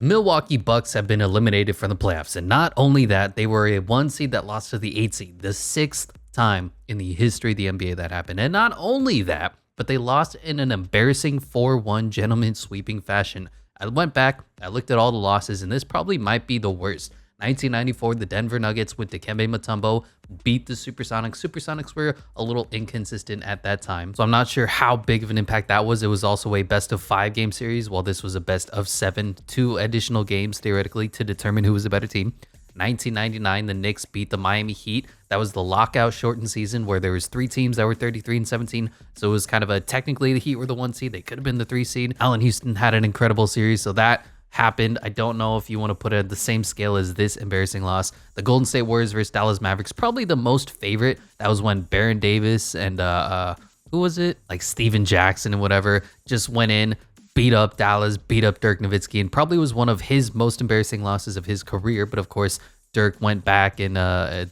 Milwaukee Bucks have been eliminated from the playoffs, and not only that, they were a 1 seed that lost to the 8 seed, the 6th time in the history of the NBA that happened. And not only that, but they lost in an embarrassing 4-1 gentleman sweeping fashion. I went back, I looked at all the losses, and this probably might be the worst. 1994, the Denver Nuggets with Dikembe Mutombo beat the Supersonics. Supersonics were a little inconsistent at that time, so I'm not sure how big of an impact that was. It was also a best of 5 game series, while this was a best of 7, 2 additional games theoretically to determine who was a better team. 1999, the Knicks beat the Miami Heat. That was the lockout shortened season where there was 3 teams that were 33-17. So it was kind of a, technically the Heat were the 1 seed. They could have been the 3 seed. Allen Houston had an incredible series, so that happened. I don't know if you want to put it at the same scale as this embarrassing loss. The Golden State Warriors versus Dallas Mavericks, probably the most favorite. That was when Baron Davis and who was it? Like Steven Jackson and whatever just went in, beat up Dallas, beat up Dirk Nowitzki, and probably was one of his most embarrassing losses of his career. But of course, Dirk went back and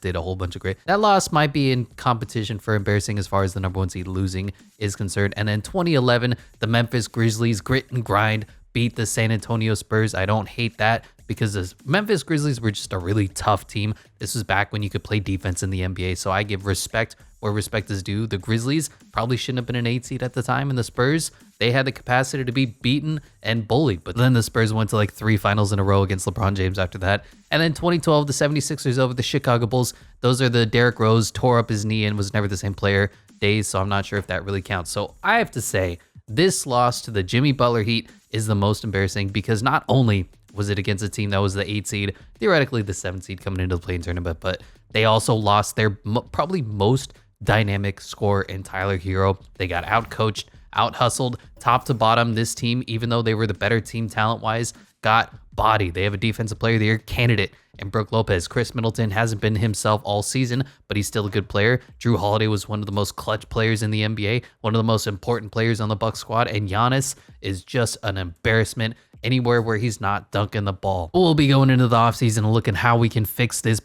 did a whole bunch of great. That loss might be in competition for embarrassing as far as the number 1 seed losing is concerned. And then 2011, the Memphis Grizzlies grit and grind beat the San Antonio Spurs. I don't hate that because the Memphis Grizzlies were just a really tough team. This was back when you could play defense in the NBA, so I give respect where respect is due. The Grizzlies probably shouldn't have been an 8 seed at the time, and the Spurs, they had the capacity to be beaten and bullied, but then the Spurs went to like 3 finals in a row against LeBron James after that. And then 2012, the 76ers over the Chicago Bulls. Those are the Derrick Rose tore up his knee and was never the same player days, so I'm not sure if that really counts. So I have to say, this loss to the Jimmy Butler Heat is the most embarrassing because not only was it against a team that was the 8 seed, theoretically the 7 seed coming into the play-in tournament, but they also lost their probably most dynamic scorer in Tyler Hero. They got out-coached, out-hustled, top to bottom. This team, even though they were the better team talent-wise, got body. They have a Defensive Player of the Year candidate in Brook Lopez. Chris Middleton hasn't been himself all season, but he's still a good player. Drew Holiday was one of the most clutch players in the NBA, one of the most important players on the Bucks squad, and Giannis is just an embarrassment anywhere where he's not dunking the ball. We'll be going into the offseason and looking how we can fix this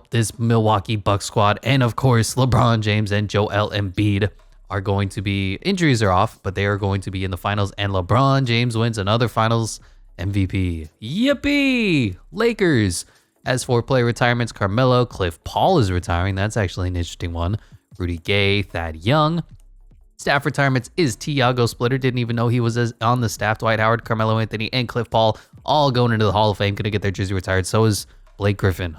this Milwaukee Bucks squad, and of course, LeBron James and Joel Embiid are going to be, injuries are off, but they are going to be in the finals, and LeBron James wins another finals MVP. Yippee! Lakers. As for player retirements, Carmelo, Cliff Paul is retiring. That's actually an interesting one. Rudy Gay, Thad Young. Staff retirements is Tiago Splitter. Didn't even know he was on the staff. Dwight Howard, Carmelo Anthony, and Cliff Paul all going into the Hall of Fame. Going to get their jersey retired. So is Blake Griffin.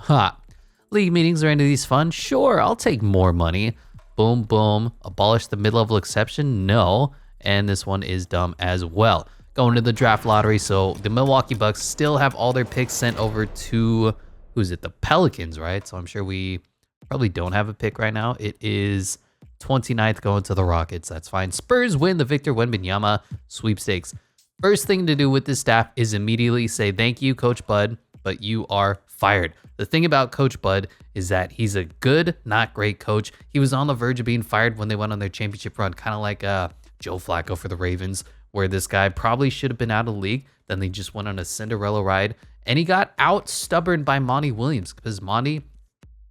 League meetings, are any of these fun? Sure, I'll take more money. Boom, boom. Abolish the mid-level exception? No. And this one is dumb as well. Going to the draft lottery. So the Milwaukee Bucks still have all their picks sent over to, who's it? The Pelicans, right? So I'm sure we probably don't have a pick right now. It is 29th going to the Rockets. That's fine. Spurs win the Victor Wembanyama sweepstakes. First thing to do with this staff is immediately say, thank you, Coach Bud, but you are fired. The thing about Coach Bud is that he's a good, not great coach. He was on the verge of being fired when they went on their championship run, kind of like Joe Flacco for the Ravens, where this guy probably should have been out of the league. Then they just went on a Cinderella ride, and he got out stubborn by Monty Williams because Monty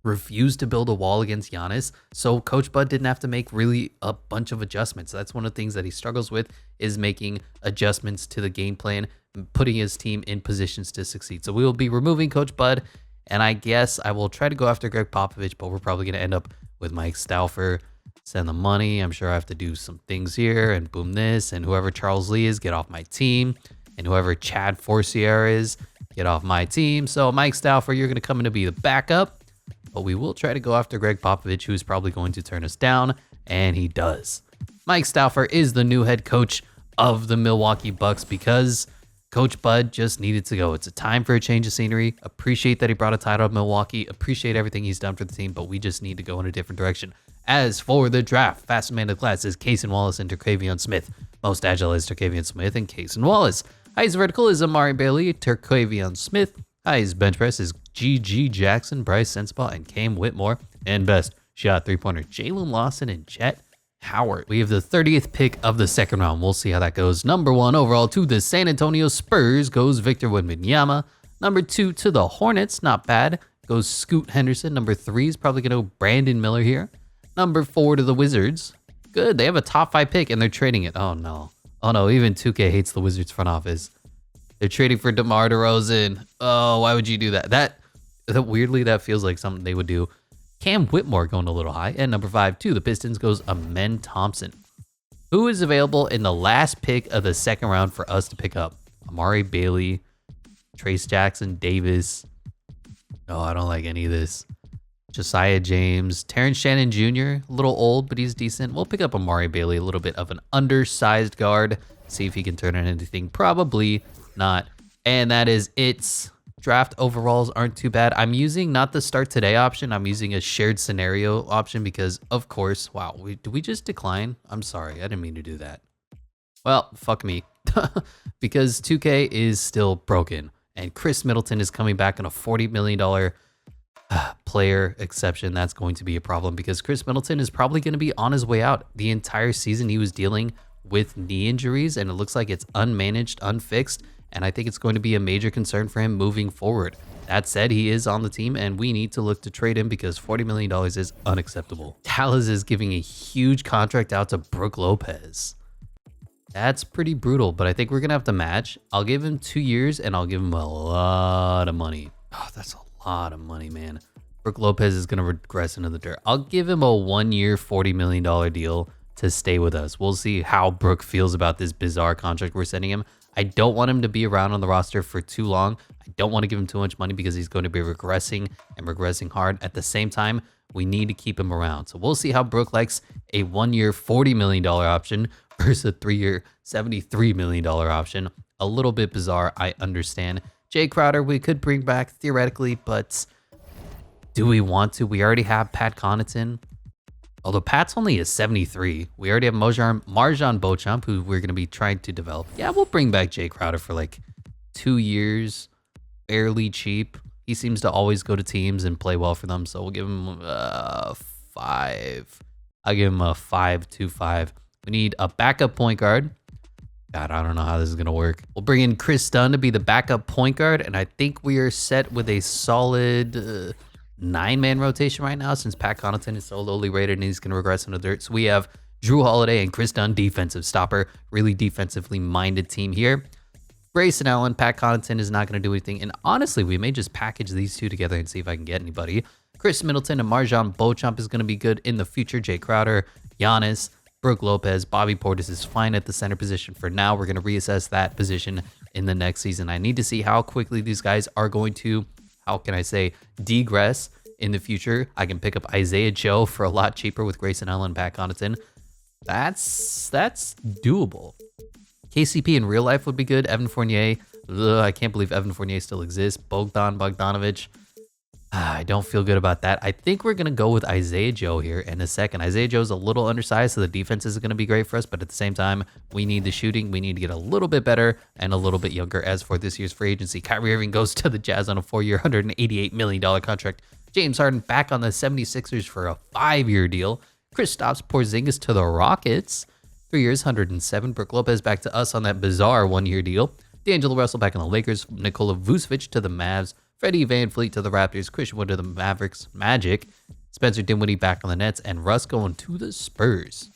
refused to build a wall against Giannis. So Coach Bud didn't have to make really a bunch of adjustments. That's one of the things that he struggles with, is making adjustments to the game plan, putting his team in positions to succeed. So we will be removing Coach Bud, and I guess I will try to go after Greg Popovich, but we're probably going to end up with Mike Stauffer. Send the money. I'm sure I have to do some things here, and boom this, and whoever Charles Lee is, get off my team, and whoever Chad Forcier is, get off my team. So Mike Stauffer, you're going to come in to be the backup, but we will try to go after Greg Popovich, who's probably going to turn us down, and he does. Mike Stauffer is the new head coach of the Milwaukee Bucks because Coach Bud just needed to go. It's a time for a change of scenery. Appreciate that he brought a title to Milwaukee. Appreciate everything he's done for the team, but we just need to go in a different direction. As for the draft, fastest man of the class is Cason Wallace and Terquavion Smith. Most agile is Terquavion Smith and Cason Wallace. Highest vertical is Amari Bailey, Terquavion Smith. Highest bench press is G.G. Jackson, Bryce Sensabaugh, and Cam Whitmore. And best shot three-pointer, Jalen Lawson and Chet Howard. We have the 30th pick of the second round. We'll see how that goes. Number 1 overall to the San Antonio Spurs goes Victor Wembanyama. Number 2 to the Hornets, not bad, goes Scoot Henderson. Number 3 is probably going to go Brandon Miller here. Number 4 to the Wizards. Good, they have a top 5 pick and they're trading it. Oh no. Oh no, even 2K hates the Wizards front office. They're trading for DeMar DeRozan. Oh, why would you do that? That weirdly, that feels like something they would do. Cam Whitmore going a little high. And number 5, to the Pistons goes Amen Thompson, who is available in the last pick of the second round for us to pick up. Amari Bailey, Trace Jackson Davis. No, I don't like any of this. Josiah James, Terrence Shannon Jr., a little old, but he's decent. We'll pick up Amari Bailey, a little bit of an undersized guard. See if he can turn into anything. Probably not. And that is it. Draft overalls aren't too bad. I'm using not the start today option. I'm using a shared scenario option because, of course, wow, did we just decline? I'm sorry. I didn't mean to do that. Well, fuck me. Because 2K is still broken. And Chris Middleton is coming back on a $40 million player exception. That's going to be a problem because Chris Middleton is probably going to be on his way out. The entire season he was dealing with knee injuries, and it looks like it's unmanaged, unfixed, and I think it's going to be a major concern for him moving forward. That said, he is on the team, and we need to look to trade him because $40 million is unacceptable. Dallas is giving a huge contract out to Brook Lopez. That's pretty brutal, but I think we're going to have to match. I'll give him 2 years, and I'll give him a lot of money. Oh, that's a lot of money, man. Brook Lopez is going to regress into the dirt. I'll give him a 1 year, $40 million deal to stay with us. We'll see how Brook feels about this bizarre contract we're sending him. I don't want him to be around on the roster for too long. I don't want to give him too much money because he's going to be regressing and regressing hard. At the same time, we need to keep him around. So we'll see how Brook likes a 1 year, $40 million option versus a 3 year, $73 million option. A little bit bizarre, I understand. Jay Crowder, we could bring back theoretically, but do we want to? We already have Pat Connaughton. Although Pat's only a 73. We already have Marjan Beauchamp, who we're going to be trying to develop. Yeah, we'll bring back Jay Crowder for like 2 years, fairly cheap. He seems to always go to teams and play well for them, so we'll give him a 5. I'll give him a 5.25. We need a backup point guard. God, I don't know how this is going to work. We'll bring in Chris Dunn to be the backup point guard, and I think we are set with a solid 9-man rotation right now since Pat Connaughton is so lowly rated and he's going to regress into the dirt. So we have Drew Holiday and Chris Dunn, defensive stopper. Really defensively minded team here. Grayson Allen, Pat Connaughton is not going to do anything. And honestly, we may just package these two together and see if I can get anybody. Chris Middleton and Marjan Beauchamp is going to be good in the future. Jay Crowder, Giannis, Brook Lopez, Bobby Portis is fine at the center position for now. We're going to reassess that position in the next season. I need to see how quickly these guys are going to, how can I say, degress in the future. I can pick up Isaiah Joe for a lot cheaper with Grayson Allen and Pat Connaughton. That's doable. KCP in real life would be good. Evan Fournier. I can't believe Evan Fournier still exists. Bogdanovic. I don't feel good about that. I think we're going to go with Isaiah Joe here in a second. Isaiah Joe's a little undersized, so the defense isn't going to be great for us, but at the same time, we need the shooting. We need to get a little bit better and a little bit younger. As for this year's free agency, Kyrie Irving goes to the Jazz on a 4-year, $188 million contract. James Harden back on the 76ers for a 5-year deal. Kristaps Porzingis to the Rockets. 3 years, $107. Brook Lopez back to us on that bizarre 1-year deal. D'Angelo Russell back on the Lakers. Nikola Vucevic to the Mavs. Freddie VanVleet to the Raptors. Christian Wood to the Mavericks. Magic. Spencer Dinwiddie back on the Nets. And Russ going to the Spurs.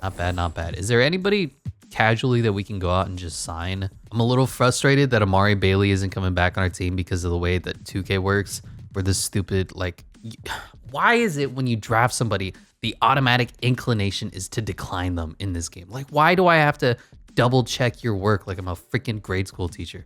Not bad, not bad. Is there anybody casually that we can go out and just sign? I'm a little frustrated that Amari Bailey isn't coming back on our team because of the way that 2K works. Where this stupid, like, why is it when you draft somebody, the automatic inclination is to decline them in this game? Like, why do I have to double check your work like I'm a freaking grade school teacher?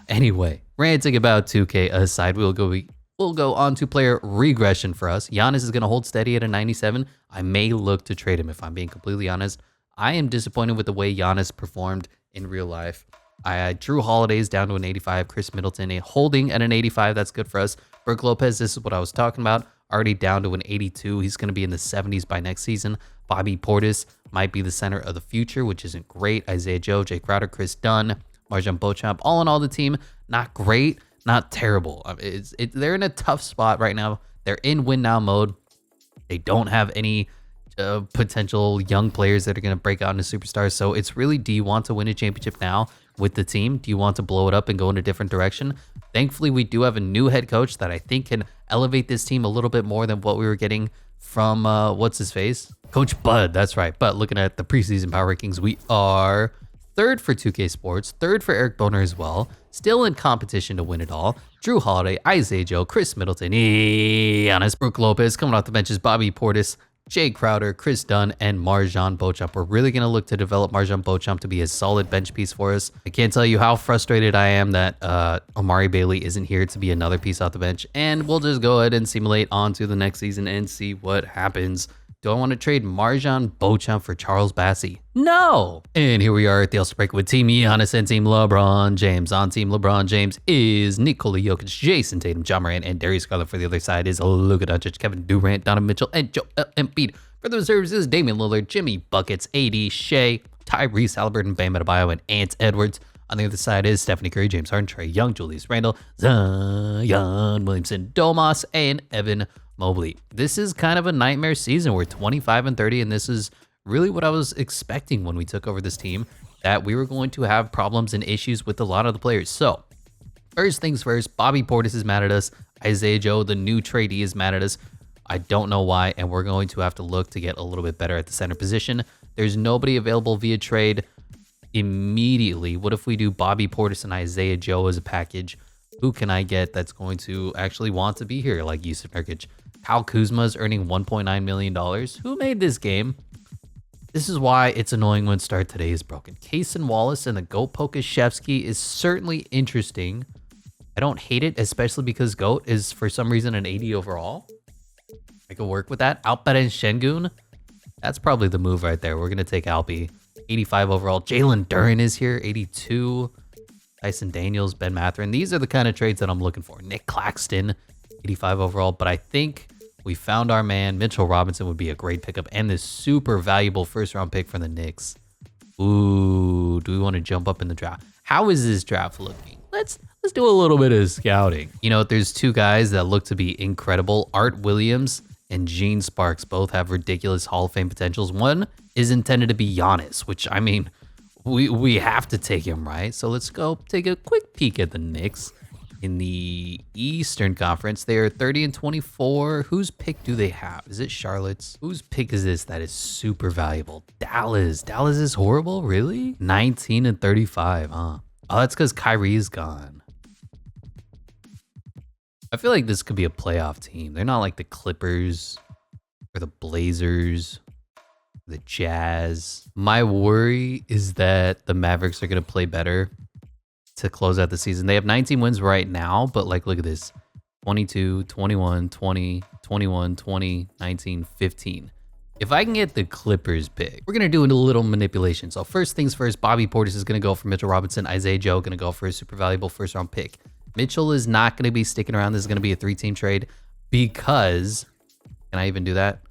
Anyway, ranting about 2K aside, we'll go on to player regression for us. Giannis is going to hold steady at a 97. I may look to trade him if I'm being completely honest. I am disappointed with the way Giannis performed in real life. I Drew Holiday's down to an 85. Chris Middleton holding at an 85. That's good for us. Brook Lopez, this is what I was talking about. Already down to an 82. He's going to be in the 70s by next season. Bobby Portis might be the center of the future, which isn't great. Isaiah Joe, Jay Crowder, Chris Dunn, Marjan Beauchamp. All in all, the team, not great, not terrible. They're in a tough spot right now. They're in win now mode. They don't have any potential young players that are going to break out into superstars. So it's really, do you want to win a championship now with the team? Do you want to blow it up and go in a different direction? Thankfully, we do have a new head coach that I think can elevate this team a little bit more than what we were getting from, what's his face? Coach Bud, that's right. But looking at the preseason power rankings, we are third for 2K Sports, third for Eric Boner as well. Still in competition to win it all. Drew Holiday, Isaiah Joe, Chris Middleton, Giannis, Brook Lopez. Coming off the bench is Bobby Portis, Jay Crowder, Chris Dunn, and MarJon Beauchamp. We're really going to look to develop MarJon Beauchamp to be a solid bench piece for us. I can't tell you how frustrated I am that Amari Bailey isn't here to be another piece off the bench. And we'll just go ahead and simulate on to the next season and see what happens. Do I want to trade MarJon Beauchamp for Charles Bassey? No! And here we are at the All-Star break with Team Giannis and Team LeBron James. On Team LeBron James is Nikola Jokic, Jason Tatum, John Morant, and Darius Garland. For the other side is Luka Doncic, Kevin Durant, Donovan Mitchell, and Joel Embiid. For the reserves is Damian Lillard, Jimmy Buckets, AD, Shea, Tyrese Halliburton, Bam Adebayo, and Ant Edwards. On the other side is Stephanie Curry, James Harden, Trae Young, Julius Randle, Zion Williamson, Domas, and Evan Mobley. This is kind of a nightmare season. We're 25-30, and this is really what I was expecting when we took over this team, that we were going to have problems and issues with a lot of the players. So, first things first, Bobby Portis is mad at us. Isaiah Joe, the new tradee, is mad at us. I don't know why, and we're going to have to look to get a little bit better at the center position. There's nobody available via trade immediately. What if we do Bobby Portis and Isaiah Joe as a package? Who can I get that's going to actually want to be here, like Yusuf Nurkic? Kyle Kuzma is earning $1.9 million. Who made this game? This is why it's annoying when Start Today is broken. Kaysen Wallace and the GOAT Pokashevsky is certainly interesting. I don't hate it, especially because GOAT is for some reason an 80 overall. I could work with that. Alperen Şengün, that's probably the move right there. We're going to take Alpi. 85 overall. Jalen Duren is here, 82. Tyson Daniels, Ben Mathurin. These are the kind of trades that I'm looking for. Nick Claxton, 85 overall. But I think we found our man. Mitchell Robinson would be a great pickup, and this super valuable first-round pick from the Knicks. Ooh, do we want to jump up in the draft? How is this draft looking? Let's do a little bit of scouting. You know, there's two guys that look to be incredible. Art Williams and Gene Sparks both have ridiculous Hall of Fame potentials. One is intended to be Giannis, which, I mean, we have to take him, right? So let's go take a quick peek at the Knicks. In the Eastern Conference, they are 30-24. Whose pick do they have? Is it Charlotte's? Whose pick is this that is super valuable? Dallas. Dallas is horrible? Really? 19-35, huh? Oh, that's because Kyrie's gone. I feel like this could be a playoff team. They're not like the Clippers or the Blazers, the Jazz. My worry is that the Mavericks are going to play better to close out the season. They have 19 wins right now, but like, look at this. 22, 21, 20, 21, 20, 19, 15. If I can get the Clippers pick, we're going to do a little manipulation. So first things first, Bobby Portis is going to go for Mitchell Robinson. Isaiah Joe going to go for a super valuable first round pick. Mitchell is not going to be sticking around. This is going to be a 3-team trade because, can I even do that?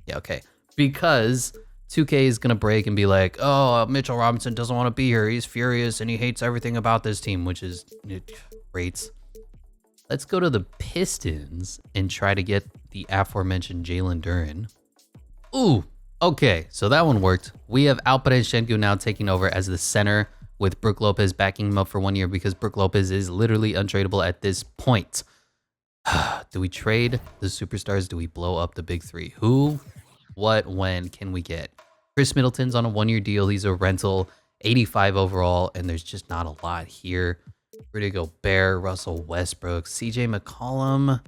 Yeah, okay. Because 2K is going to break and be like, oh, Mitchell Robinson doesn't want to be here. He's furious and he hates everything about this team, which is great. Let's go to the Pistons and try to get the aforementioned Jalen Duren. Ooh, okay. So that one worked. We have Alperen Şengün now taking over as the center with Brook Lopez backing him up for 1 year because Brook Lopez is literally untradeable at this point. Do we trade the superstars? Do we blow up the big three? Who, what, when can we get? Chris Middleton's on a 1-year deal. He's a rental, 85 overall, and there's just not a lot here. Rudy Gobert, Russell Westbrook, CJ McCollum,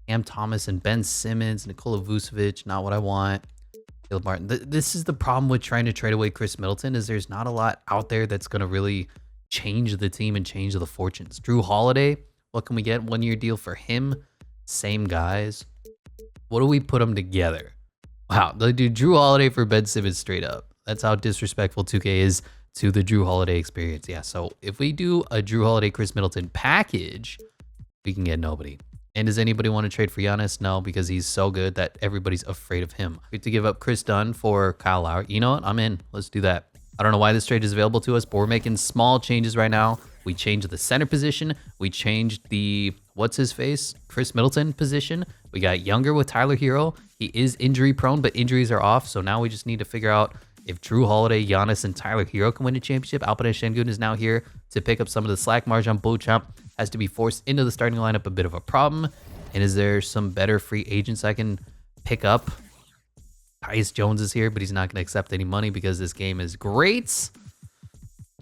Cam Thomas, and Ben Simmons, Nikola Vucevic, not what I want. Caleb Martin. This is the problem with trying to trade away Chris Middleton, is there's not a lot out there that's going to really change the team and change the fortunes. Drew Holiday, what can we get? 1-year deal for him. Same guys. What do we put them together? Wow, they do Drew Holiday for Ben Simmons straight up. That's how disrespectful 2K is to the Drew Holiday experience. Yeah, so if we do a Drew Holiday, Chris Middleton package, we can get nobody. And does anybody want to trade for Giannis? No, because he's so good that everybody's afraid of him. We have to give up Chris Dunn for Kyle Lowry. You know what? I'm in. Let's do that. I don't know why this trade is available to us, but we're making small changes right now. We changed the center position. We changed the, what's his face? Chris Middleton position. We got younger with Tyler Hero. He is injury prone, but injuries are off. So now we just need to figure out if Drew Holiday, Giannis, and Tyler Hero can win a championship. Alperen Şengün is now here to pick up some of the slack. MarJon Beauchamp has to be forced into the starting lineup, a bit of a problem. And is there some better free agents I can pick up? Tyus Jones is here, but he's not going to accept any money because this game is great.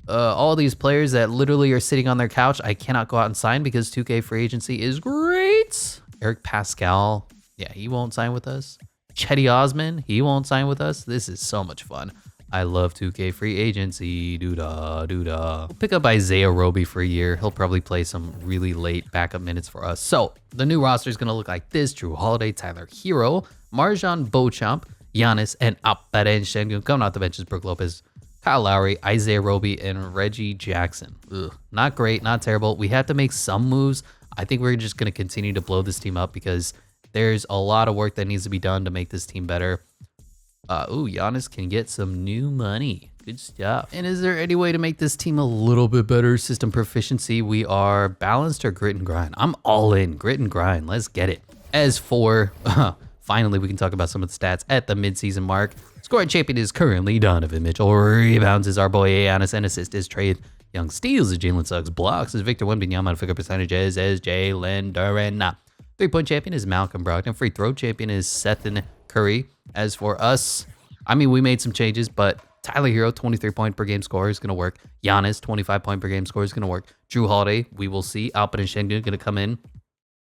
all these players that literally are sitting on their couch, I cannot go out and sign because 2K free agency is great. Eric Pascal, yeah, he won't sign with us. Chetty Osman, he won't sign with us. This is so much fun. I love 2K free agency. Doo-da, doo-da. We'll pick up Isaiah Roby for a year. He'll probably play some really late backup minutes for us. So the new roster is going to look like this. Drew Holiday, Tyler Hero, Marjan Beauchamp, Giannis, and Alperen Şengün. Coming off the benches, Brook Lopez, Kyle Lowry, Isaiah Roby, and Reggie Jackson. Ugh, not great, not terrible. We have to make some moves. I think we're just going to continue to blow this team up because there's a lot of work that needs to be done to make this team better. Giannis can get some new money. Good stuff. And is there any way to make this team a little bit better? System proficiency. We are balanced or grit and grind. I'm all in. Grit and grind. Let's get it. As for, finally, we can talk about some of the stats at the midseason mark. Scoring champion is currently Donovan Mitchell. Rebounds is our boy Giannis. And assist is Trae Young. Steals is Jalen Suggs. Blocks is Victor Wembanyama. Figure percentages is Jalen Duren. 3-point champion is Malcolm Brogdon. Free throw champion is Sethan Curry. As for us, I mean, we made some changes, but Tyler Hero, 23-point per game scorer is going to work. Giannis, 25-point per game scorer is going to work. Drew Holiday, we will see. Alperen Şengün going to come in.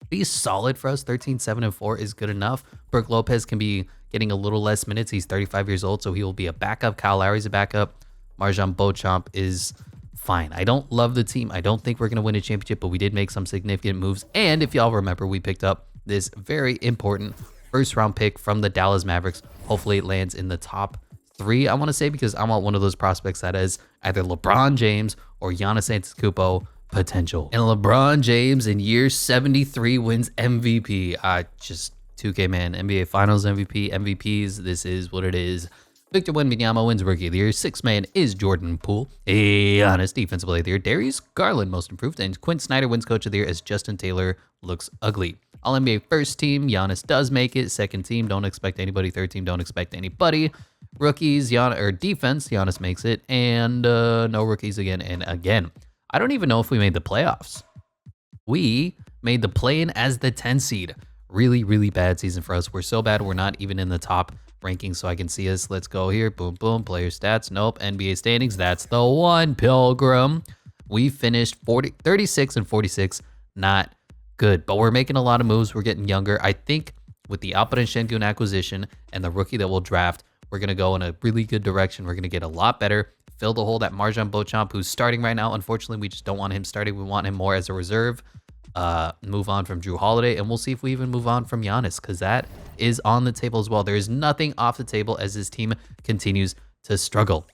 Be solid for us. 13, 7, and 4 is good enough. Brook Lopez can be getting a little less minutes. He's 35 years old, so he will be a backup. Kyle Lowry's a backup. Marjan Beauchamp is fine. I don't love the team. I don't think we're going to win a championship, but we did make some significant moves. And if y'all remember, we picked up this very important first-round pick from the Dallas Mavericks. Hopefully it lands in the top 3, I want to say, because I want one of those prospects that has either LeBron James or Giannis Antetokounmpo potential. And LeBron James in year 73 wins MVP. 2K, man. NBA Finals MVP, MVPs. This is what it is. Victor Wembanyama wins Rookie of the Year. 6th man is Jordan Poole. Giannis, Defensive Player of the Year. Darius Garland, Most Improved. And Quinn Snyder wins Coach of the Year as Justin Taylor looks ugly. All-NBA first team, Giannis does make it. Second team, don't expect anybody. Third team, don't expect anybody. Rookies, defense, Giannis makes it. And no rookies again and again. I don't even know if we made the playoffs. We made the play-in as the 10 seed. Really, really bad season for us. We're so bad, we're not even in the top rankings, so I can see us. Let's go here. Boom, boom. Player stats. Nope. NBA standings. That's the one, Pilgrim. We finished 36 and 46. Not good, but we're making a lot of moves. We're getting younger. I think with the Alperen Şengün acquisition and the rookie that we'll draft, we're going to go in a really good direction. We're going to get a lot better. Fill the hole that Marjan Beauchamp, who's starting right now. Unfortunately, we just don't want him starting. We want him more as a reserve. Move on from Drew Holiday, and we'll see if we even move on from Giannis, because that is on the table as well. There is nothing off the table as this team continues to struggle.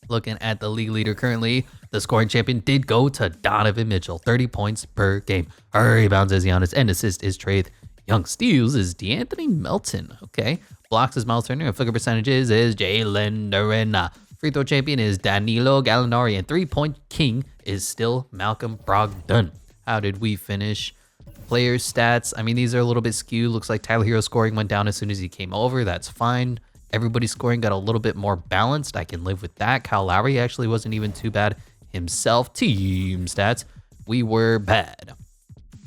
Looking at the league leader currently, the scoring champion did go to Donovan Mitchell, 30 points per game. Rebounds is Giannis, and assist is Trae Young. Steals is DeAnthony Melton. Okay. Blocks is Miles Turner, and flicker percentages is Jalen Duren. Free throw champion is Danilo Gallinari, and 3-point king is still Malcolm Brogdon. How did we finish? Player stats. I mean, these are a little bit skewed. Looks like Tyler Hero's scoring went down as soon as he came over. That's fine. Everybody's scoring got a little bit more balanced. I can live with that. Kyle Lowry actually wasn't even too bad himself. Team stats. We were bad.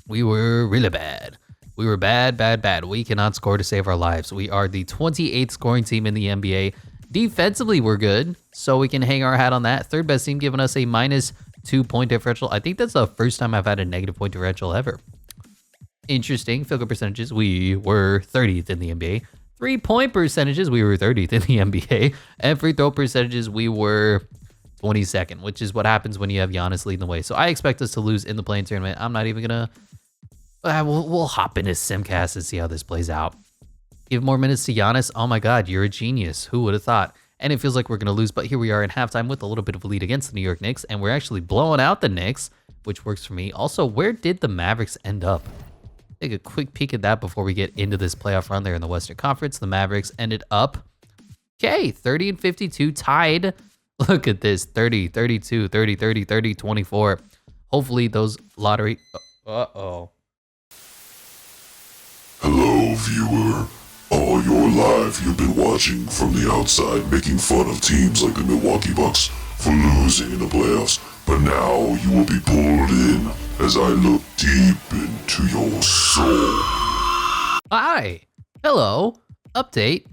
We were really bad. We were bad, bad, bad. We cannot score to save our lives. We are the 28th scoring team in the NBA. Defensively, we're good, so we can hang our hat on that. Third best team giving us a -2-point differential. I think that's the first time I've had a negative point differential ever. Interesting. Field goal percentages, we were 30th in the NBA. 3-point percentages, we were 30th in the NBA. And free throw percentages, we were 22nd, which is what happens when you have Giannis leading the way. So I expect us to lose in the play-in tournament. I'm not even going to... We'll hop into Simcast and see how this plays out. Give more minutes to Giannis. Oh my God, you're a genius. Who would have thought? And it feels like we're going to lose, but here we are in halftime with a little bit of a lead against the New York Knicks, and we're actually blowing out the Knicks, which works for me. Also, where did the Mavericks end up? Take a quick peek at that before we get into this playoff run there in the Western Conference. The Mavericks ended up, 30 and 52, tied. Look at this, 30, 32, 30, 30, 30, 24. Hopefully those lottery... Uh-oh. Hello, viewer. All your life you've been watching from the outside, making fun of teams like the Milwaukee Bucks for losing in the playoffs. But now you will be pulled in as I look deep into your soul. Hi. Hello. Update.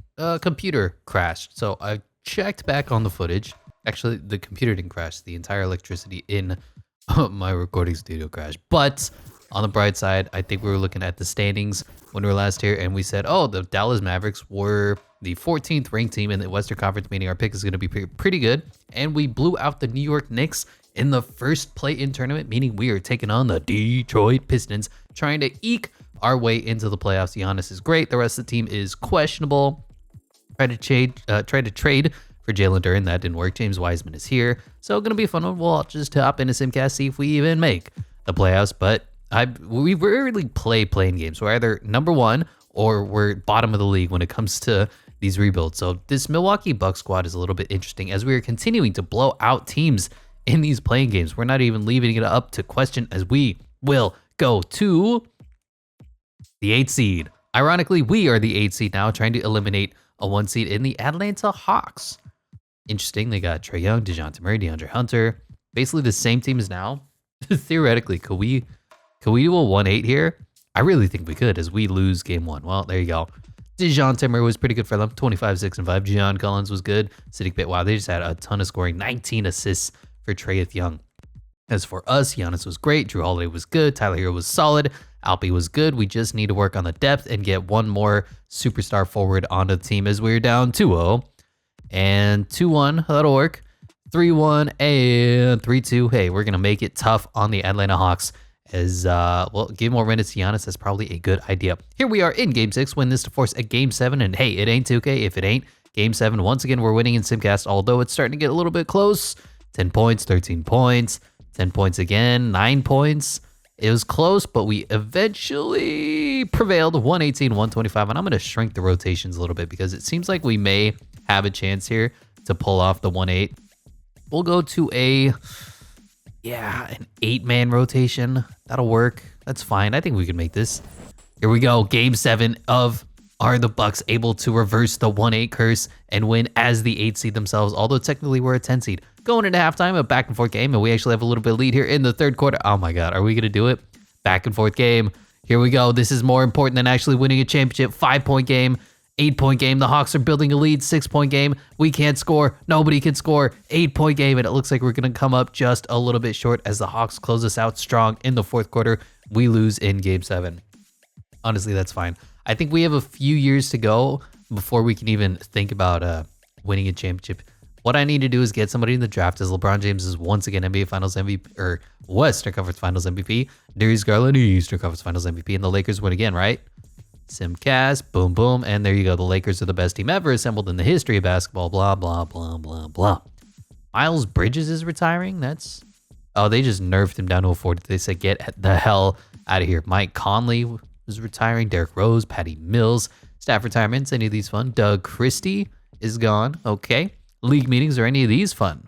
Computer crashed. So I checked back on the footage. Actually, the computer didn't crash. The entire electricity in my recording studio crashed. But on the bright side, I think we were looking at the standings when we were last here, and we said, oh, the Dallas Mavericks were the 14th ranked team in the Western Conference, meaning our pick is going to be pretty good. And we blew out the New York Knicks in the first play-in tournament, meaning we are taking on the Detroit Pistons, trying to eke our way into the playoffs. Giannis is great. The rest of the team is questionable. Tried to trade for Jalen Duren. That didn't work. James Wiseman is here. So going to be a fun one. We'll just hop into Simcast, see if we even make the playoffs. But we rarely play playing games. We're either number one or we're bottom of the league when it comes to these rebuilds. So this Milwaukee Bucks squad is a little bit interesting as we are continuing to blow out teams in these playing games. We're not even leaving it up to question as we will go to the 8th seed. Ironically, we are the 8th seed now, trying to eliminate a 1 seed in the Atlanta Hawks. Interesting, they got Trae Young, DeJounte Murray, DeAndre Hunter. Basically the same team as now. Theoretically, could we do a 1-8 here? I really think we could as we lose game 1. Well, there you go. DeJounte Murray was pretty good for them. 25, 6, and 5. John Collins was good. Siddiq Bey, wow, they just had a ton of scoring. 19 assists for Trae Young. As for us, Giannis was great. Drew Holiday was good. Tyler Hero was solid. Alpi was good. We just need to work on the depth and get one more superstar forward onto the team as we're down 2-0. And 2-1, that'll work. 3-1 and 3-2. Hey, we're going to make it tough on the Atlanta Hawks. As, well, give more minutes to Giannis. That's probably a good idea. Here we are in Game 6. Win this to force a Game 7. And hey, it ain't 2K if it ain't Game 7. Once again, we're winning in Simcast, although it's starting to get a little bit close. 10 points, 13 points, 10 points again, 9 points. It was close, but we eventually prevailed. 118-125. And I'm going to shrink the rotations a little bit because it seems like we may have a chance here to pull off the 1-8. We'll go to an 8-man rotation. That'll work. That's fine. I think we can make this. Here we go. Game 7 of are the Bucks able to reverse the 1-8 curse and win as the 8 seed themselves, although technically we're a 10 seed. Going into halftime, a back and forth game, and we actually have a little bit of lead here in the third quarter. Oh my God, are we going to do it? Back and forth game. Here we go. This is more important than actually winning a championship. 5-point game, 8-point game. The Hawks are building a lead. 6-point game. We can't score. Nobody can score. 8-point game, and it looks like we're going to come up just a little bit short as the Hawks close us out strong in the fourth quarter. We lose in Game 7. Honestly, that's fine. I think we have a few years to go before we can even think about winning a championship. What I need to do is get somebody in the draft, as LeBron James is once again NBA Finals MVP, or Western Conference Finals MVP. Darius Garland, Eastern Conference Finals MVP, and the Lakers win again, right? Simcast, boom, boom, and there you go. The Lakers are the best team ever assembled in the history of basketball, blah, blah, blah, blah, blah. Miles Bridges is retiring? Oh, they just nerfed him down to a 40. They said, get the hell out of here. Mike Conley was retiring. Derrick Rose, Patty Mills, staff retirements, any of these fun? Doug Christie is gone. Okay. League meetings, are any of these fun?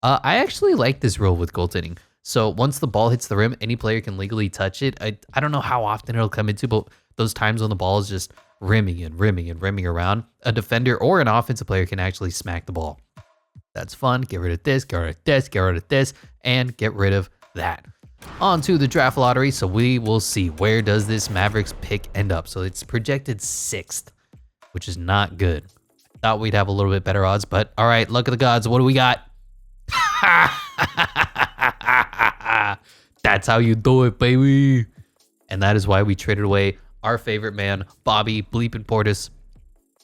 I actually like this rule with goaltending. So once the ball hits the rim, any player can legally touch it. I don't know how often it'll come into, but those times when the ball is just rimming around, a defender or an offensive player can actually smack the ball. That's fun. Get rid of this, get rid of this, get rid of this, and get rid of that. On to the draft lottery. So we will see, where does this Mavericks pick end up? So it's projected 6th, which is not good. Thought we'd have a little bit better odds, but all right, luck of the gods. What do we got? That's how you do it, baby. And that is why we traded away our favorite man, Bobby Bleepin' Portis.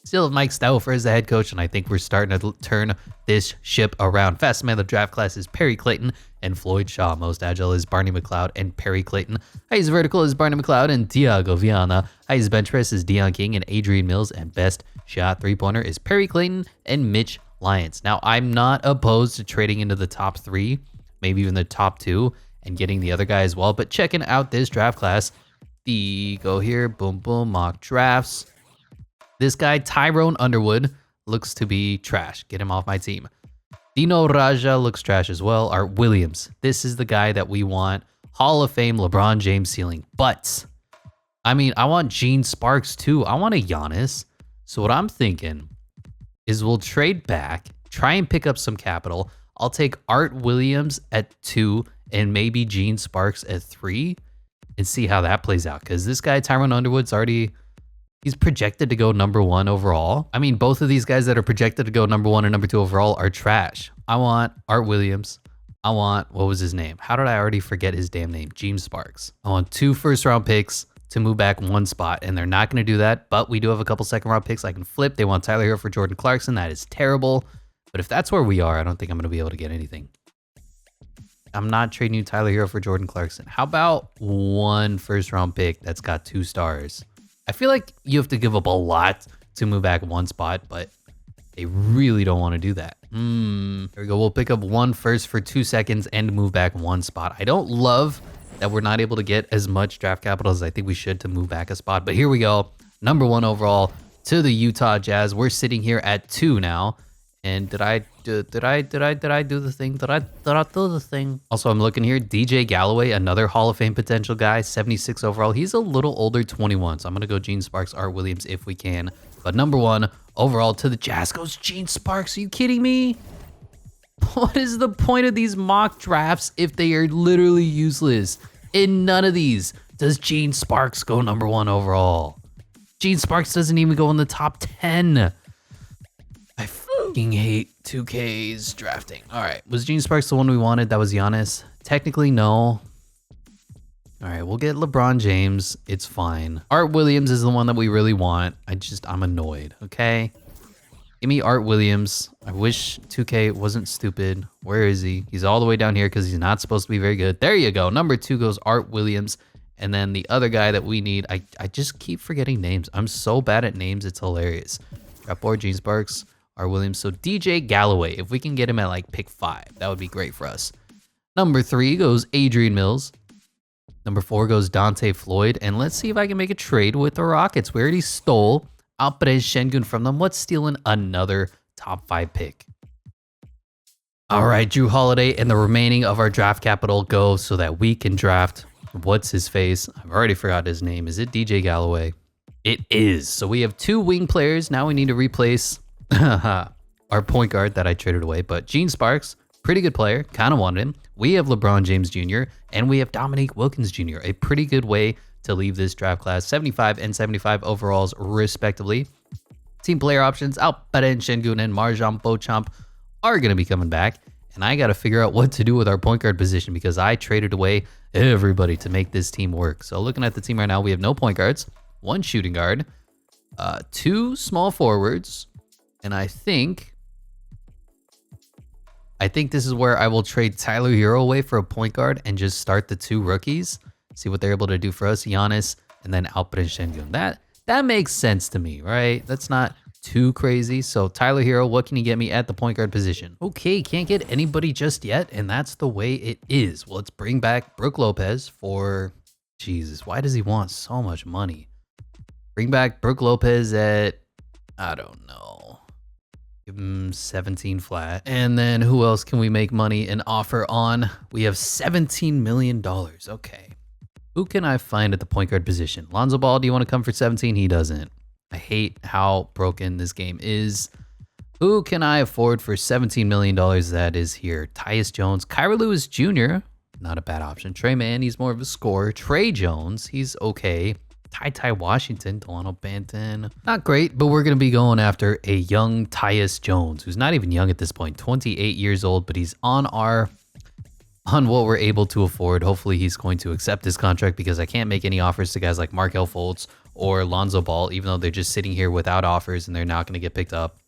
Still have Mike Stouffer as the head coach, and I think we're starting to turn this ship around. Fastest man of the draft class is Perry Clayton and Floyd Shaw. Most agile is Barney McLeod and Perry Clayton. Highest vertical is Barney McLeod and Diago Viana. Highest bench press is Deion King and Adrian Mills. And best shot three-pointer is Perry Clayton and Mitch Lyons. Now, I'm not opposed to trading into the top 3, maybe even the top 2, and getting the other guy as well. But checking out this draft class, go here, boom, boom, mock drafts. This guy, Tyrone Underwood, looks to be trash. Get him off my team. Dino Raja looks trash as well. Art Williams. This is the guy that we want. Hall of Fame LeBron James ceiling. But, I mean, I want Gene Sparks too. I want a Giannis. So what I'm thinking is we'll trade back, try and pick up some capital. I'll take Art Williams at 2 and maybe Gene Sparks at 3 and see how that plays out. Because this guy, Tyrone Underwood's already... he's projected to go number 1 overall. I mean, both of these guys that are projected to go number 1 and number 2 overall are trash. I want Art Williams. I want, what was his name? How did I already forget his damn name? James Sparks. I want 2 first-round picks to move back 1 spot, and they're not going to do that, but we do have a couple second-round picks I can flip. They want Tyler Hero for Jordan Clarkson. That is terrible, but if that's where we are, I don't think I'm going to be able to get anything. I'm not trading you Tyler Hero for Jordan Clarkson. How about 1 first-round pick that's got 2 stars? I feel like you have to give up a lot to move back 1 spot, but they really don't want to do that. There we go. We'll pick up 1 first for 2 seconds and move back 1 spot. I don't love that we're not able to get as much draft capital as I think we should to move back a spot. But here we go. Number 1 overall to the Utah Jazz. We're sitting here at 2 now. And did I do the thing? Did I do the thing? Also, I'm looking here. DJ Galloway, another Hall of Fame potential guy, 76 overall. He's a little older, 21. So I'm going to go Gene Sparks, Art Williams if we can. But number 1 overall to the Jazz goes Gene Sparks. Are you kidding me? What is the point of these mock drafts if they are literally useless? In none of these does Gene Sparks go number 1 overall. Gene Sparks doesn't even go in the top 10. I fucking hate 2K's drafting. All right, was Gene Sparks the one we wanted? That was Giannis. Technically, no. All right, we'll get LeBron James. It's fine. Art Williams is the one that we really want. I'm annoyed, okay? Give me Art Williams. I wish 2K wasn't stupid. Where is he? He's all the way down here because he's not supposed to be very good. There you go. Number 2 goes Art Williams. And then the other guy that we need, I just keep forgetting names. I'm so bad at names, it's hilarious. Got board, Gene Sparks, Art Williams. So DJ Galloway, if we can get him at like pick 5, that would be great for us. Number 3 goes Adrian Mills. Number 4 goes Dante Floyd. And let's see if I can make a trade with the Rockets. We already stole Alperen Şengün from them. What's stealing another top 5 pick? All right, Drew Holiday and the remaining of our draft capital go so that we can draft, what's his face? I've already forgot his name. Is it DJ Galloway? It is. So we have 2 wing players. Now we need to replace our point guard that I traded away. But Gene Sparks, pretty good player. Kind of wanted him. We have LeBron James Jr. and we have Dominique Wilkins Jr. A pretty good way to leave this draft class. 75 and 75 overalls, respectively. Team player options, Alperen Şengün and Marjan Beauchamp are going to be coming back. And I got to figure out what to do with our point guard position because I traded away everybody to make this team work. So looking at the team right now, we have no point guards, 1 shooting guard, 2 small forwards, and I think this is where I will trade Tyler Hero away for a point guard and just start the 2 rookies. See what they're able to do for us, Giannis and then Alperen Şengün. That makes sense to me, right? That's not too crazy. So Tyler Hero, what can you get me at the point guard position? Okay, can't get anybody just yet, and that's the way it is. Well, let's bring back Brook Lopez for, Jesus, why does he want so much money? Bring back Brook Lopez at, I don't know, give him 17 flat. And then who else can we make money and offer on? We have $17 million. Okay. Who can I find at the point guard position? Lonzo Ball, do you want to come for 17? He doesn't. I hate how broken this game is. Who can I afford for $17 million that is here? Tyus Jones. Kyra Lewis Jr., not a bad option. Trey Mann, he's more of a scorer. Trey Jones, he's okay. Ty Washington, Delano Banton. Not great, but we're going to be going after a young Tyus Jones, who's not even young at this point. 28 years old, but he's on what we're able to afford. Hopefully he's going to accept this contract because I can't make any offers to guys like Markelle Fultz or Lonzo Ball, even though they're just sitting here without offers and they're not going to get picked up.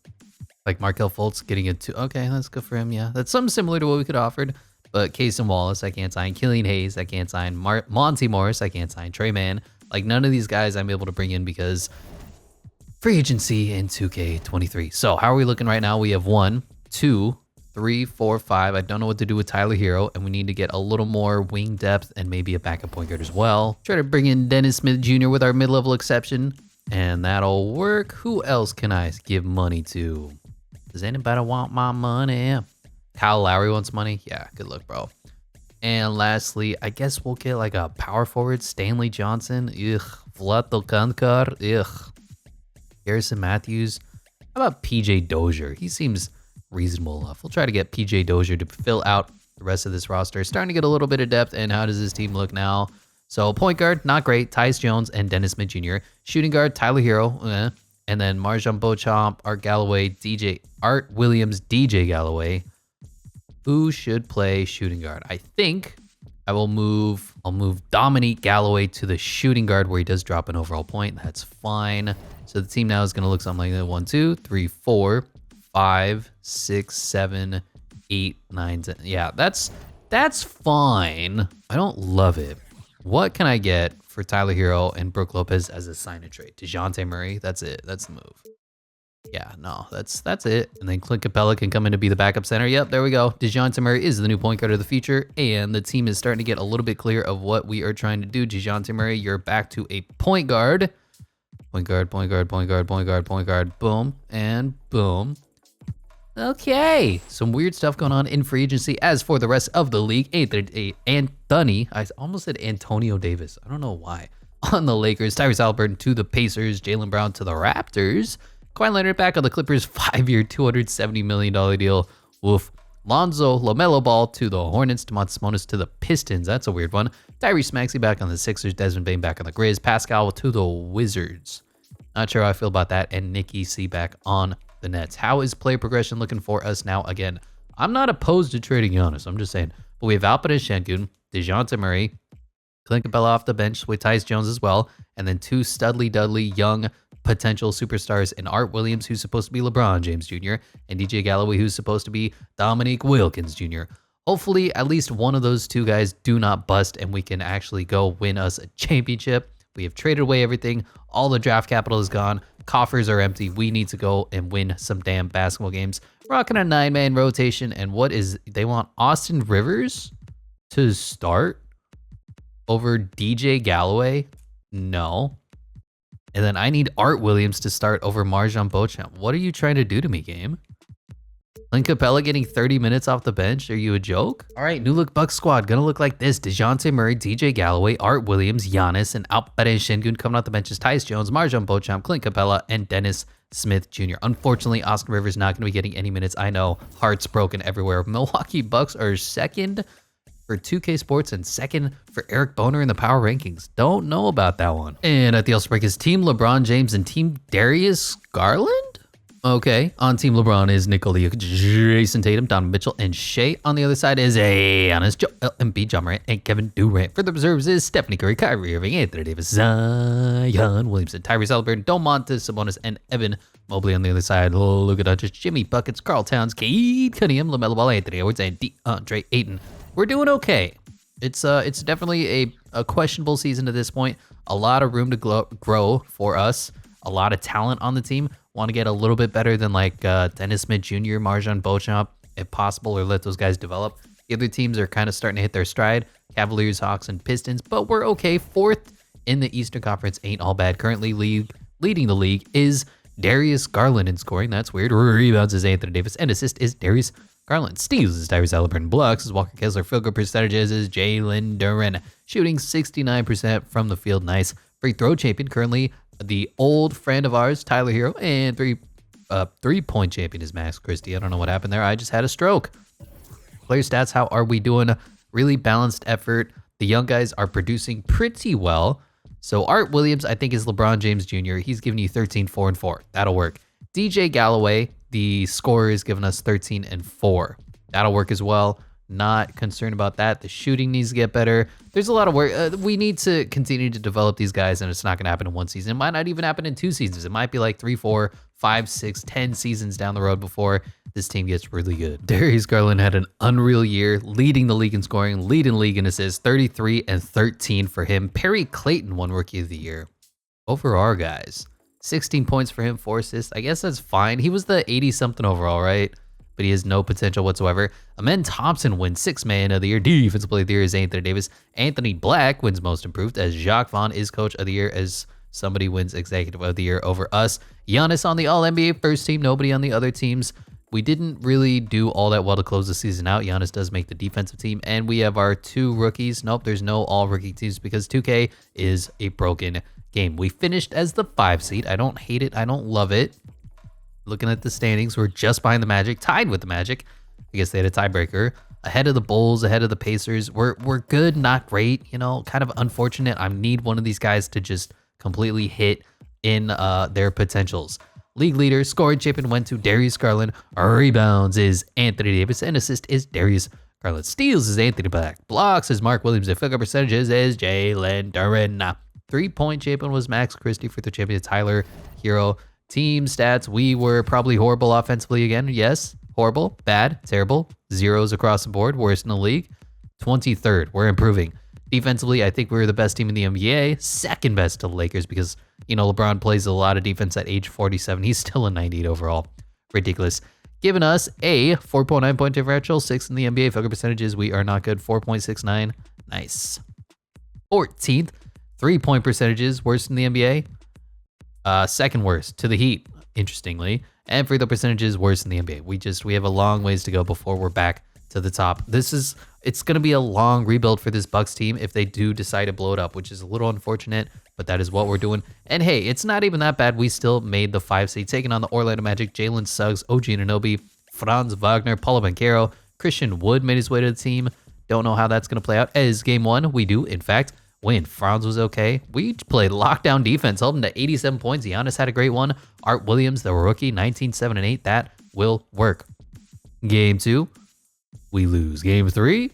Like Markelle Fultz getting it to, okay, that's good for him. Yeah, that's something similar to what we could have offered. But Casey Wallace, I can't sign. Killian Hayes, I can't sign. Monty Morris, I can't sign. Trey Mann, like none of these guys I'm able to bring in because free agency in 2K23. So how are we looking right now? We have 1, 2, 3, 4, 5. I don't know what to do with Tyler Hero, and we need to get a little more wing depth and maybe a backup point guard as well. Try to bring in Dennis Smith Jr. with our mid-level exception, and that'll work. Who else can I give money to? Does anybody want my money? Kyle Lowry wants money? Yeah, good luck, bro. And lastly, I guess we'll get like a power forward, Stanley Johnson. Ugh. Vlad Kankar. Ugh. Harrison Matthews. How about PJ Dozier? He seems reasonable enough. We'll try to get PJ Dozier to fill out the rest of this roster. Starting to get a little bit of depth. And how does this team look now? So point guard, not great. Tyus Jones and Dennis Smith Jr. Shooting guard, Tyler Hero. And then Marjan Beauchamp, Art Williams, DJ Galloway. Who should play shooting guard? I think I'll move Dominique Galloway to the shooting guard where he does drop an overall point. That's fine. So the team now is going to look something like that. 1, 2, 3, 4, 5, 6, 7, 8, 9, 10. Yeah, that's fine. I don't love it. What can I get for Tyler Hero and Brooke Lopez as a sign and trade? DeJounte Murray. That's it. That's the move. Yeah, no, that's it. And then Clint Capella can come in to be the backup center. Yep, there we go. DeJounte Murray is the new point guard of the future, and the team is starting to get a little bit clear of what we are trying to do. DeJounte Murray, you're back to a point guard. Point guard, point guard, point guard, point guard, point guard. Boom and boom. Okay, some weird stuff going on in free agency. As for the rest of the league, Anthony, I almost said Antonio Davis. I don't know why. On the Lakers, Tyrese Haliburton to the Pacers, Jaylen Brown to the Raptors. Kawhi Leonard back on the Clippers, 5-year, $270 million deal. Woof. Lonzo LaMelo Ball to the Hornets, Domantas Sabonis to the Pistons. That's a weird one. Tyrese Maxey back on the Sixers, Desmond Bane back on the Grizz, Pascal to the Wizards. Not sure how I feel about that. And Nikki C back on the Nets. How is play progression looking for us now? Again, I'm not opposed to trading Giannis. I'm just saying. But we have Alperen Şengün, DeJounte Murray, Clint Capella off the bench with Tyus Jones as well, and then 2 Studley Dudley young potential superstars in Art Williams, who's supposed to be LeBron James Jr., and DJ Galloway, who's supposed to be Dominique Wilkins Jr. Hopefully, at least one of those 2 guys do not bust, and we can actually go win us a championship. We have traded away everything. All the draft capital is gone. Coffers are empty. We need to go and win some damn basketball games. Rocking a 9-man rotation, and they want Austin Rivers to start over DJ Galloway? No. And then I need Art Williams to start over Marjon Beauchamp. What are you trying to do to me, game? Clint Capella getting 30 minutes off the bench? Are you a joke? All right, new look Bucks squad. Gonna look like this. DeJounte Murray, DJ Galloway, Art Williams, Giannis, and Alperen Şengün coming off the bench is Tyus Jones, Marjon Beauchamp, Clint Capella, and Dennis Smith Jr. Unfortunately, Austin Rivers not going to be getting any minutes. I know, hearts broken everywhere. Milwaukee Bucks are second for 2K Sports and second for Eric Boner in the power rankings. Don't know about that one. And at the All-Star break is Team LeBron James and Team Darius Garland? Okay, on Team LeBron is Nikola Jokic, Jason Tatum, Donovan Mitchell, and Shea. On the other side is Giannis, Joel Embiid, Ja Morant, and Kevin Durant. For the reserves is Stephanie Curry, Kyrie Irving, Anthony Davis, Zion Williamson, Tyrese Haliburton, Domantas Sabonis, and Evan Mobley. On the other side, Luka Doncic, Jimmy Buckets, Karl Towns, Cade Cunningham, LaMelo Ball, Anthony Edwards, and DeAndre Ayton. We're doing okay. It's definitely a questionable season to this point. A lot of room to grow for us. A lot of talent on the team. Want to get a little bit better than like Dennis Smith Jr., Marjon Beauchamp, if possible, or let those guys develop. The other teams are kind of starting to hit their stride. Cavaliers, Hawks, and Pistons, but we're okay. 4th in the Eastern Conference ain't all bad. Currently leading the league is Darius Garland in scoring. That's weird. Rebounds is Anthony Davis, and assist is Darius Garland. Steals is Tyrese Haliburton. Blocks is Walker Kessler. Field goal percentages is Jalen Duren. Shooting 69% from the field. Nice. Free throw champion currently the old friend of ours, Tyler Hero, and three-point champion is Max Christie. I don't know what happened there. I just had a stroke. Player stats, how are we doing? Really balanced effort. The young guys are producing pretty well. So Art Williams, I think, is LeBron James Jr. He's giving you 13, 4, and 4. That'll work. DJ Galloway, the scorer, is giving us 13 and 4. That'll work as well. Not concerned about that. The shooting needs to get better. There's a lot of work. We need to continue to develop these guys, and it's not going to happen in one season. It might not even happen in 2 seasons. It might be like 3, 4, 5, 6, 10 seasons down the road before this team gets really good. Darius Garland had an unreal year, leading the league in scoring, leading the league in assists, 33 and 13 for him. Perry Clayton won Rookie of the Year over our guys. 16 points for him, 4 assists. I guess that's fine. He was the 80-something overall, right? But he has no potential whatsoever. Amen Thompson wins 6th Man of the Year. Defensive Player of the Year is Anthony Davis. Anthony Black wins Most Improved, as Jacques Vaughn is Coach of the Year, as somebody wins Executive of the Year over us. Giannis on the All-NBA first team, nobody on the other teams. We didn't really do all that well to close the season out. Giannis does make the defensive team, and we have our 2 rookies. Nope, there's no all-rookie teams because 2K is a broken game. We finished as the 5 seed. I don't hate it. I don't love it. Looking at the standings, we're just behind the Magic, tied with the Magic. I guess they had a tiebreaker. Ahead of the Bulls, ahead of the Pacers. We're good, not great. You know, kind of unfortunate. I need one of these guys to just completely hit in their potentials. League leader, scoring champion went to Darius Garland. Rebounds is Anthony Davis, and assist is Darius Garland. Steals is Anthony Black. Blocks is Mark Williams. And field goal percentages is Jalen Duren. 3-point champion was Max Christie. For the champion, Tyler Hero. Team stats, we were probably horrible offensively again. Yes, horrible, bad, terrible. Zeros across the board, worst in the league. 23rd, we're improving. Defensively, I think we were the best team in the NBA. Second best to the Lakers because, LeBron plays a lot of defense at age 47. He's still a 98 overall. Ridiculous. Giving us a 4.9 point differential, 6th in the NBA. Field goal percentages, we are not good. 4.69. Nice. 14th. 3-point percentages, worst in the NBA. Second worst to the Heat, interestingly. And free throw percentages, worst in the NBA. We have a long ways to go before we're back to the top. It's going to be a long rebuild for this Bucks team if they do decide to blow it up, which is a little unfortunate, but that is what we're doing. And hey, it's not even that bad. We still made the 5 seed, taking on the Orlando Magic. Jalen Suggs, OG Anunoby, Franz Wagner, Paulo Banchero, Christian Wood made his way to the team. Don't know how that's going to play out. As game 1, we do, in fact, win. Franz was okay. We played lockdown defense, held him to 87 points. Giannis had a great one. Art Williams, the rookie, 19, 7, and 8. That will work. Game 2, we lose. Game 3,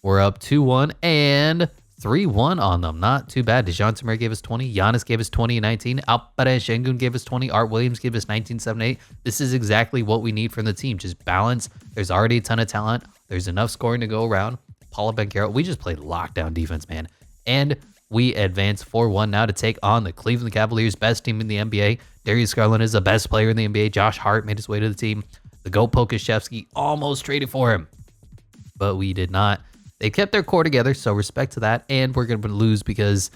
we're up 2-1 and 3-1 on them. Not too bad. DeJounte Murray gave us 20. Giannis gave us 20 and 19. Alperen Şengün gave us 20. Art Williams gave us 19, 7, 8. This is exactly what we need from the team. Just balance. There's already a ton of talent. There's enough scoring to go around. Paulo Banchero. We just played lockdown defense, man. And we advance 4-1 now to take on the Cleveland Cavaliers, best team in the NBA. Darius Garland is the best player in the NBA. Josh Hart made his way to the team. The GOAT Pokashevsky almost traded for him, but we did not. They kept their core together, so respect to that. And we're going to lose because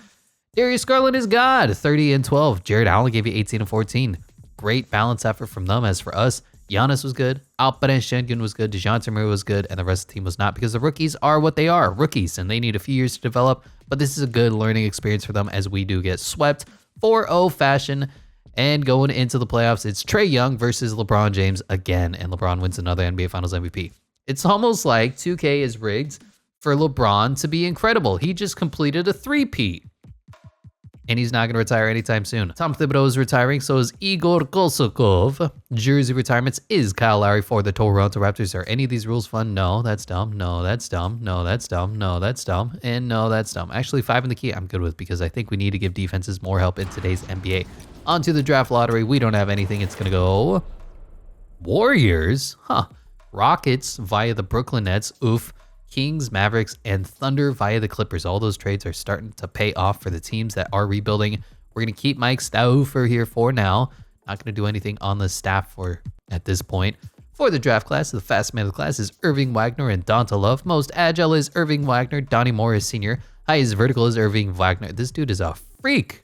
Darius Garland is God. 30 and 12. Jared Allen gave you 18 and 14. Great balance effort from them. As for us, Giannis was good. Alperen Şengün was good. DeJounte Murray was good. And the rest of the team was not, because the rookies are what they are, rookies, and they need a few years to develop. But this is a good learning experience for them as we do get swept 4-0 fashion. And going into the playoffs, it's Trae Young versus LeBron James again. And LeBron wins another NBA Finals MVP. It's almost like 2K is rigged for LeBron to be incredible. He just completed a 3-peat. And he's not going to retire anytime soon. Tom Thibodeau is retiring, so is Igor Korsakov. Jersey retirements is Kyle Lowry for the Toronto Raptors. Are any of these rules fun? No, that's dumb. No, that's dumb. No, that's dumb. No, that's dumb. And no, that's dumb. Actually, 5 in the key I'm good with, because I think we need to give defenses more help in today's NBA. On to the draft lottery. We don't have anything. It's going to go Warriors. Rockets via the Brooklyn Nets. Oof. Kings, Mavericks, and Thunder via the Clippers. All those trades are starting to pay off for the teams that are rebuilding. We're going to keep Mike Stauffer here for now. Not going to do anything on the staff at this point. For the draft class, the fast man of the class is Irving Wagner and Donta Love. Most agile is Irving Wagner. Donnie Morris Sr. Highest vertical is Irving Wagner. This dude is a freak.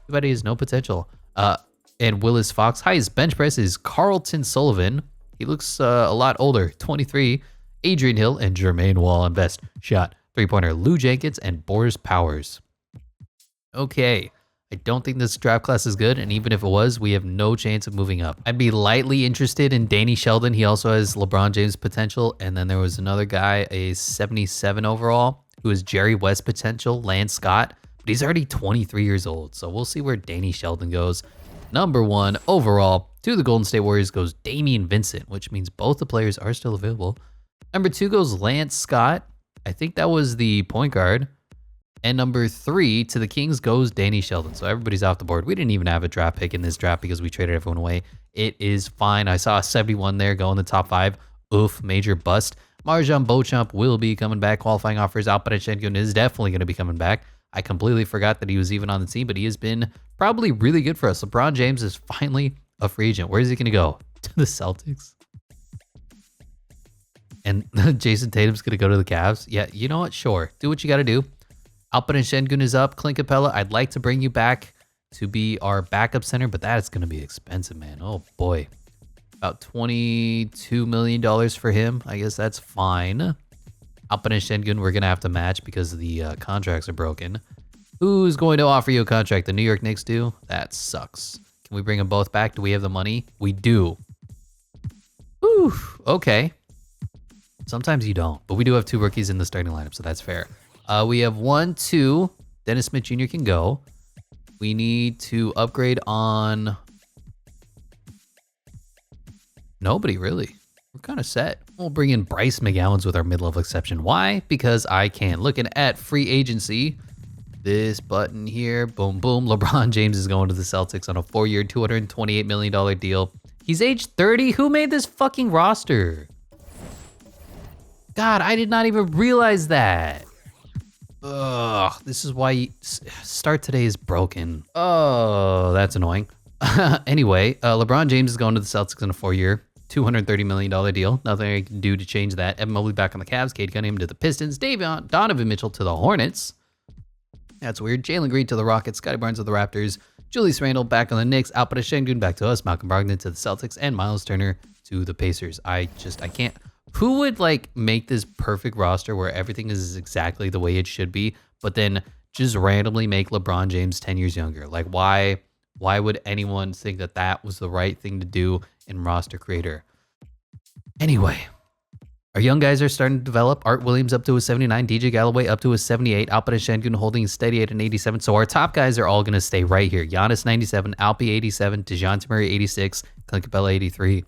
But he has no potential. And Willis Fox. Highest bench press is Carlton Sullivan. He looks a lot older, 23. Adrian Hill and Jermaine Wall. And best shot 3-pointer Lou Jenkins and Boris Powers. Okay, I don't think this draft class is good, and even if it was, we have no chance of moving up. I'd be lightly interested in Danny Sheldon. He also has LeBron James potential. And then there was another guy, a 77 overall, who is Jerry West potential, Lance Scott. But he's already 23 years old, so we'll see where Danny Sheldon goes. Number 1 overall to the Golden State Warriors goes Damian Vincent, which means both the players are still available. Number 2 goes Lance Scott. I think that was the point guard. And number 3 to the Kings goes Danny Sheldon. So everybody's off the board. We didn't even have a draft pick in this draft because we traded everyone away. It is fine. I saw a 71 there go in the top 5. Oof, major bust. Marjan Beauchamp will be coming back. Qualifying offers. Alperen Şengün is definitely going to be coming back. I completely forgot that he was even on the team, but he has been probably really good for us. LeBron James is finally a free agent. Where is he going to go? To the Celtics? And Jason Tatum's going to go to the Cavs? Yeah, you know what? Sure. Do what you got to do. Alperen Şengün is up. Clint Capella, I'd like to bring you back to be our backup center, but that's going to be expensive, man. Oh, boy. About $22 million for him. I guess that's fine. Alperen Şengün, we're going to have to match because the contracts are broken. Who's going to offer you a contract? The New York Knicks do? That sucks. Can we bring them both back? Do we have the money? We do. Whew, okay. Sometimes you don't, but we do have 2 rookies in the starting lineup, so that's fair. We have 1, 2. Dennis Smith Jr. can go. We need to upgrade on Nobody really. We're kind of set. We'll bring in Bryce McGowens with our mid-level exception. Why? Because I can. Looking at free agency, this button here, boom, boom. LeBron James is going to the Celtics on a 4-year, $228 million deal. He's age 30. Who made this fucking roster? God, I did not even realize that. Ugh, this is why start today is broken. Oh, that's annoying. Anyway, LeBron James is going to the Celtics on a 4-year, $230 million deal. Nothing I can do to change that. Evan Mobley back on the Cavs. Cade Cunningham to the Pistons. Donovan Mitchell to the Hornets. That's weird. Jalen Green to the Rockets. Scotty Barnes to the Raptors. Julius Randle back on the Knicks. Alperen Sengun back to us. Malcolm Brogdon to the Celtics. And Miles Turner to the Pacers. I can't. Who would like make this perfect roster where everything is exactly the way it should be, but then just randomly make LeBron James 10 years younger? Like why would anyone think that that was the right thing to do in roster creator? Anyway, our young guys are starting to develop. Art Williams up to a 79, DJ Galloway up to a 78, Alperen Sengun holding steady at an 87. So our top guys are all going to stay right here. Giannis 97, Alpi 87, DeJounte Murray 86, Clint Capella 83.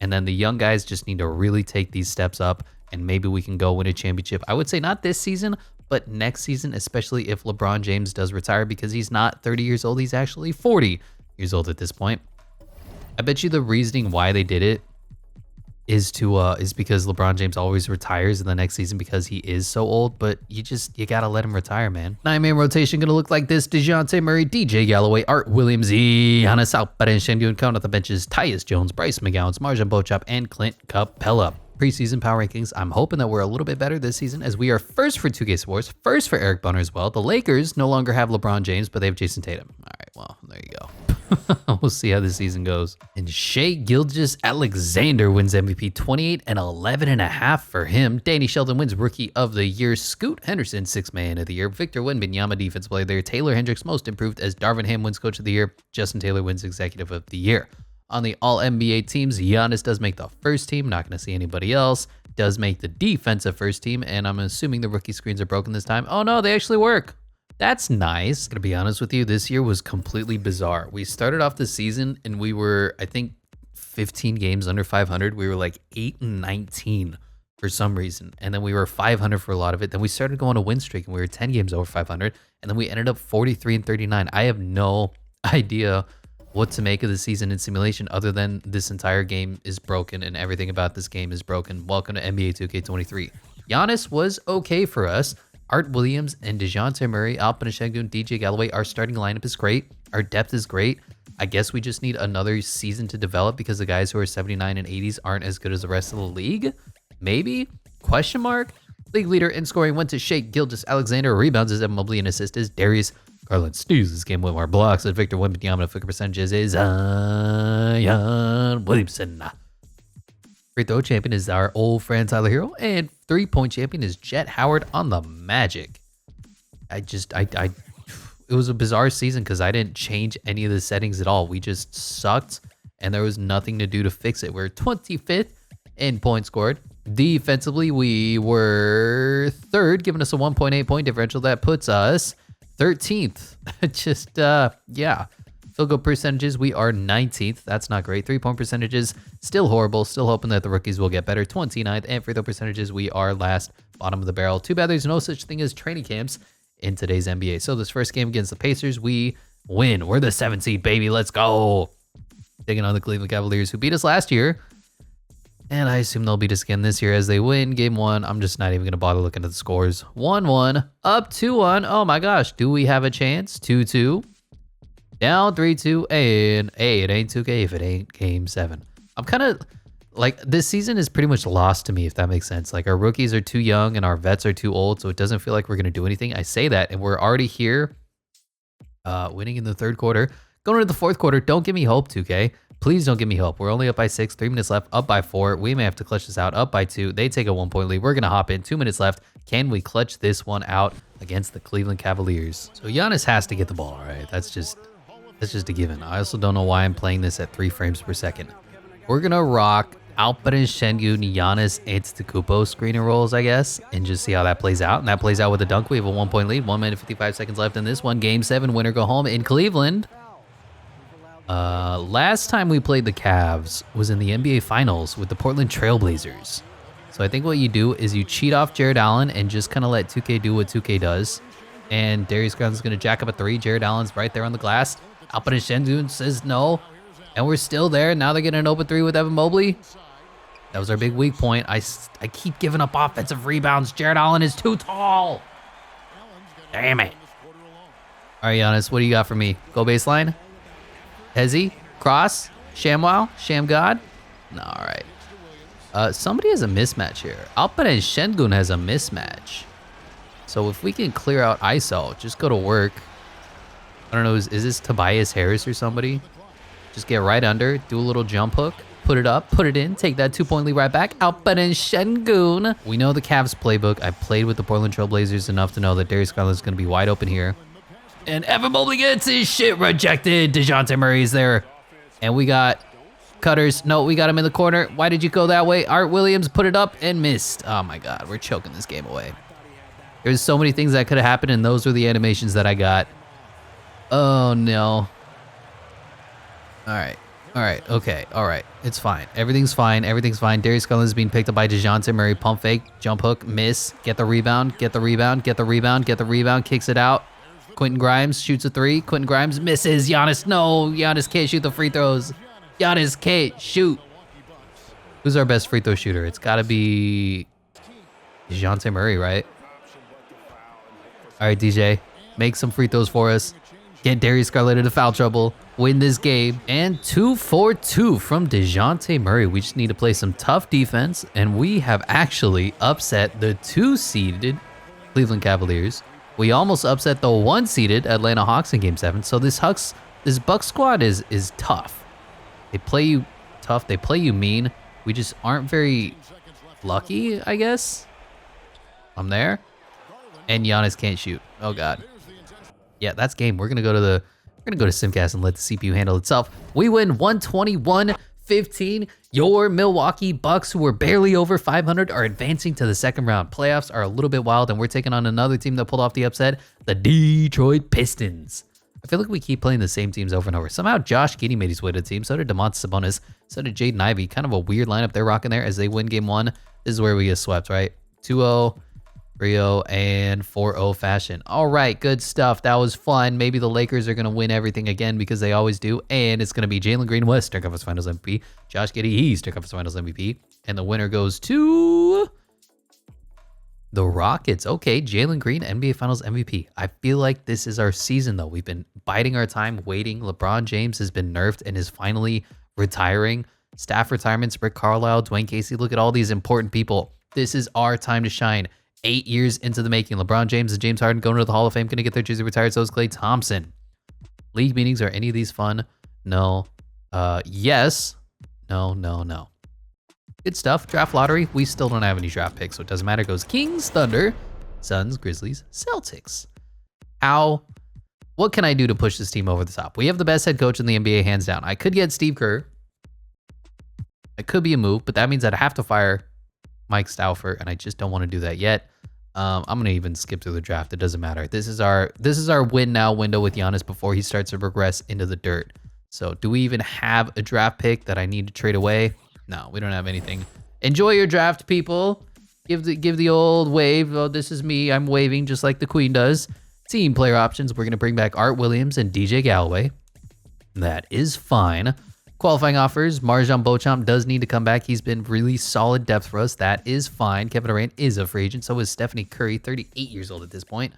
And then the young guys just need to really take these steps up, and maybe we can go win a championship. I would say not this season, but next season, especially if LeBron James does retire, because he's not 30 years old. He's actually 40 years old at this point. I bet you the reasoning why they did it is because LeBron James always retires in the next season because he is so old, but you gotta let him retire, man. 9-man rotation gonna look like this: DeJounte Murray, DJ Galloway, Art Williams, Giannis, Alperen Sengun. Count at the benches: Tyus Jones, Bryce McGowens, Marjan Beauchamp, and Clint Capella. Preseason power rankings. I'm hoping that we're a little bit better this season, as we are first for 2K Sports, first for Eric Bunner as well. The Lakers no longer have LeBron James, but they have Jason Tatum. All right, well, there you go. We'll see how this season goes. And Shai Gilgeous-Alexander wins MVP, 28 and 11.5 for him. Danny Shelton wins Rookie of the Year. Scoot Henderson, 6th Man of the Year. Victor Wembanyama, Defense Player of the Year. Taylor Hendricks, Most Improved, as Darvin Ham wins Coach of the Year. Justin Taylor wins Executive of the Year. On the All-NBA teams, Giannis does make the first team. Not going to see anybody else. Does make the defensive first team, and I'm assuming the rookie screens are broken this time. Oh no, they actually work. That's nice. To be honest with you, this year was completely bizarre. We started off the season and we were, I think, 15 games under 500. We were like 8-19 for some reason. And then we were 500 for a lot of it. Then we started going a win streak and we were 10 games over 500. And then we ended up 43-39. I have no idea what to make of the season in simulation other than this entire game is broken and everything about this game is broken. Welcome to NBA 2K23. Giannis was okay for us. Art Williams and DeJounte Murray, Alperen Sengun, DJ Galloway. Our starting lineup is great. Our depth is great. I guess we just need another season to develop because the guys who are 79 and 80s aren't as good as the rest of the league. Maybe? Question mark? League leader in scoring went to Shai Gilgeous-Alexander. Rebounds is Evan Mobley, and assist is Darius Garland. Steals this game with more blocks. And Victor Wembanyama. Flicker percentages is Zion Williamson. Free throw champion is our old friend Tyler Hero, and 3-point champion is Jet Howard on the Magic. It was a bizarre season because I didn't change any of the settings at all. We just sucked, and there was nothing to do to fix it. We're 25th in points scored. Defensively, we were 3rd, giving us a 1.8 point differential. That puts us 13th. Yeah. Field goal percentages, we are 19th. That's not great. 3-point percentages, still horrible. Still hoping that the rookies will get better. 29th. And free throw percentages, we are last, bottom of the barrel. Too bad there's no such thing as training camps in today's NBA. So this first game against the Pacers, we win. We're the 7th seed, baby. Let's go. Taking on the Cleveland Cavaliers, who beat us last year. And I assume they'll beat us again this year as they win game 1. I'm just not even going to bother looking at the scores. 1-1, up 2-1. Oh my gosh, do we have a chance? 2-2. Down 3-2, and hey, it ain't 2K if it ain't game 7. I'm kind of like, this season is pretty much lost to me, if that makes sense. Like, our rookies are too young and our vets are too old, so it doesn't feel like we're going to do anything. I say that, and we're already here, winning in the 3rd quarter. Going into the 4th quarter, don't give me hope, 2K. Please don't give me hope. We're only up by 6, 3 minutes left, up by 4. We may have to clutch this out, up by 2. They take a 1-point lead. We're going to hop in, 2 minutes left. Can we clutch this one out against the Cleveland Cavaliers? So Giannis has to get the ball, right? That's just a given. I also don't know why I'm playing this at 3 frames per second. We're going to rock Alperen Sengun, Giannis, Antetokounmpo screen and rolls, I guess, and just see how that plays out. And that plays out with a dunk. We have a 1-point lead. 1 minute, 55 seconds left in this one. Game 7, winner go home in Cleveland. Last time we played the Cavs was in the NBA Finals with the Portland Trailblazers. So I think what you do is you cheat off Jared Allen and just kind of let 2K do what 2K does. And Darius Garland's going to jack up a three. Jared Allen's right there on the glass. Alperen Şengün says no. And we're still there. Now they're getting an open three with Evan Mobley. That was our big weak point. I keep giving up offensive rebounds. Jared Allen is too tall. Damn it. All right, Giannis, what do you got for me? Go baseline. Hezzy, cross, ShamWow, ShamGod. No, all right. Somebody has a mismatch here. Alperen Şengün has a mismatch. So if we can clear out ISO, just go to work. I don't know, is this Tobias Harris or somebody? Just get right under, do a little jump hook, put it up, put it in, take that 2-point lead right back. Alperen Şengün. We know the Cavs playbook. I played with the Portland Trailblazers enough to know that Darius Garland is going to be wide open here. And Evan Mobley gets his shit rejected. DeJounte Murray's there. And we got cutters. No, we got him in the corner. Why did you go that way? Art Williams put it up and missed. Oh my God, we're choking this game away. There's so many things that could have happened, and those were the animations that I got. Oh no. All right. Okay. All right. It's fine. Everything's fine. Darius Garland is being picked up by DeJounte Murray. Pump fake, jump hook, miss. Get the rebound. Kicks it out. Quentin Grimes shoots a three. Quentin Grimes misses. Giannis, no. Giannis can't shoot the free throws. Giannis can't shoot. Who's our best free throw shooter? It's got to be DeJounte Murray, right? All right, DJ, make some free throws for us. Get Darius Garland into foul trouble. Win this game. And 2 for 2 from DeJounte Murray. We just need to play some tough defense, and we have actually upset the 2-seeded Cleveland Cavaliers. We almost upset the 1-seeded Atlanta Hawks in Game 7. So this Bucks squad is tough. They play you tough. They play you mean. We just aren't very lucky, I guess. I'm there. And Giannis can't shoot. Oh God. Yeah, that's game. We're gonna go to Simcast and let the CPU handle itself. We win 121-15. Your Milwaukee Bucks, who were barely over 500, are advancing to the second round. Playoffs are a little bit wild, and we're taking on another team that pulled off the upset, the Detroit Pistons. I feel like we keep playing the same teams over and over. Somehow Josh Giddey made his way to the team. So did Domantas Sabonis. So did Jaden Ivey. Kind of a weird lineup they're rocking there as they win game 1. This is where we get swept, right? 2-0. 3-0 and 4-0 fashion. All right, good stuff. That was fun. Maybe the Lakers are going to win everything again because they always do. And it's going to be Jalen Green West, Eastern Conference Finals MVP. Josh Giddey, he's Eastern Conference Finals MVP. And the winner goes to the Rockets. Okay, Jalen Green, NBA Finals MVP. I feel like this is our season, though. We've been biding our time, waiting. LeBron James has been nerfed and is finally retiring. Staff retirements, Rick Carlisle, Dwayne Casey. Look at all these important people. This is our time to shine. 8 years into the making. LeBron James and James Harden going to the Hall of Fame, going to get their jersey retired. So is Klay Thompson. League meetings, are any of these fun? No. Yes. No. Good stuff. Draft lottery. We still don't have any draft picks, so it doesn't matter. It goes Kings, Thunder, Suns, Grizzlies, Celtics. What can I do to push this team over the top? We have the best head coach in the NBA, hands down. I could get Steve Kerr. It could be a move, but that means I'd have to fire Mike Stauffer, and I just don't want to do that yet. I'm gonna even skip through the draft. It doesn't matter. This is our win now window with Giannis before he starts to regress into the dirt. So do we even have a draft pick that I need to trade away? No, we don't have anything. Enjoy your draft, people. Give the old wave. Oh, this is me. I'm waving just like the Queen does. Team player options. We're gonna bring back Art Williams and DJ Galloway. That is fine. Qualifying offers, MarJon Beauchamp does need to come back. He's been really solid depth for us. That is fine. Kevin Durant is a free agent. So is Stephanie Curry, 38 years old at this point.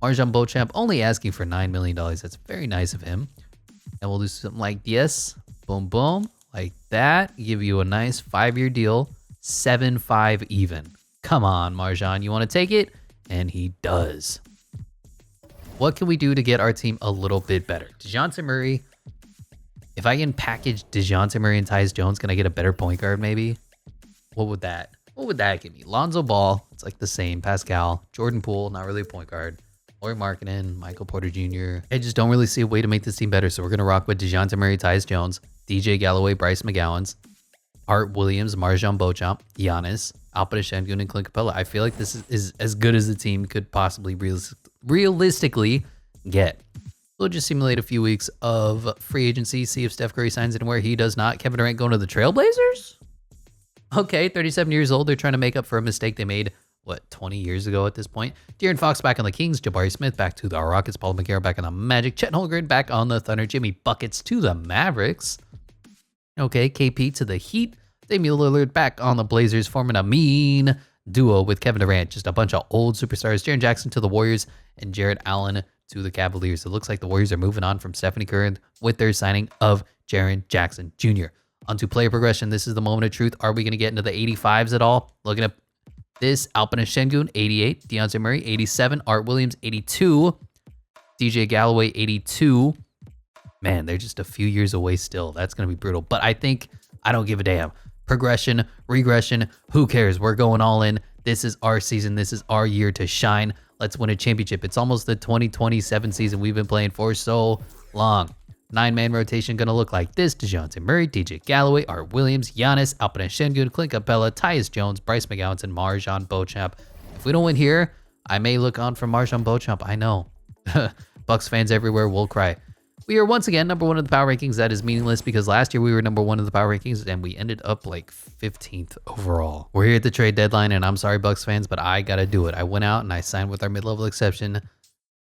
MarJon Beauchamp only asking for $9 million. That's very nice of him. And we'll do something like this. Boom, boom. Like that. Give you a nice 5-year deal. 7-5 even. Come on, MarJon. You want to take it? And he does. What can we do to get our team a little bit better? DeJounte Murray. If I can package DeJounte Murray and Tyus Jones, can I get a better point guard maybe? What would that give me? Lonzo Ball, it's like the same. Pascal, Jordan Poole, not really a point guard. Lauri Markkanen, Michael Porter Jr. I just don't really see a way to make this team better, so we're going to rock with DeJounte Murray, Tyus Jones, DJ Galloway, Bryce McGowens, Art Williams, MarJon Beauchamp, Giannis, Alperen Şengün, and Clint Capella. I feel like this is as good as the team could possibly realistically get. we'll just simulate a few weeks of free agency, see if Steph Curry signs anywhere. He does not. Kevin Durant going to the Trailblazers? Okay, 37 years old. They're trying to make up for a mistake they made, 20 years ago at this point. De'Aaron Fox back on the Kings. Jabari Smith back to the Rockets. Paul McCarroll back on the Magic. Chet Holmgren back on the Thunder. Jimmy Buckets to the Mavericks. Okay, KP to the Heat. Damian Lillard back on the Blazers, forming a mean duo with Kevin Durant. Just a bunch of old superstars. Jaren Jackson to the Warriors and Jarrett Allen to the Cavaliers. It looks like the Warriors are moving on from Stephanie Curry with their signing of Jaren Jackson Jr. Onto player progression. This is the moment of truth. Are we going to get into the 85s at all? Looking at this, Alperen Şengün, 88. Dejounte Murray, 87. Art Williams, 82. DJ Galloway, 82. Man, they're just a few years away still. That's going to be brutal. But I don't give a damn. Progression, regression, who cares? We're going all in. This is our season. This is our year to shine. Let's win a championship. It's almost the 2027 season we've been playing for so long. 9-man rotation going to look like this. DeJounte Murray, DJ Galloway, Art Williams, Giannis, Alperen Şengün, Clint Capella, Tyus Jones, Bryce McGowan, and MarJon Beauchamp. If we don't win here, I may look on for MarJon Beauchamp. I know. Bucks fans everywhere will cry. We are once again number one in the power rankings. That is meaningless because last year we were number one in the power rankings and we ended up like 15th overall. We're here at the trade deadline and I'm sorry Bucks fans, but I got to do it. I went out and I signed with our mid-level exception,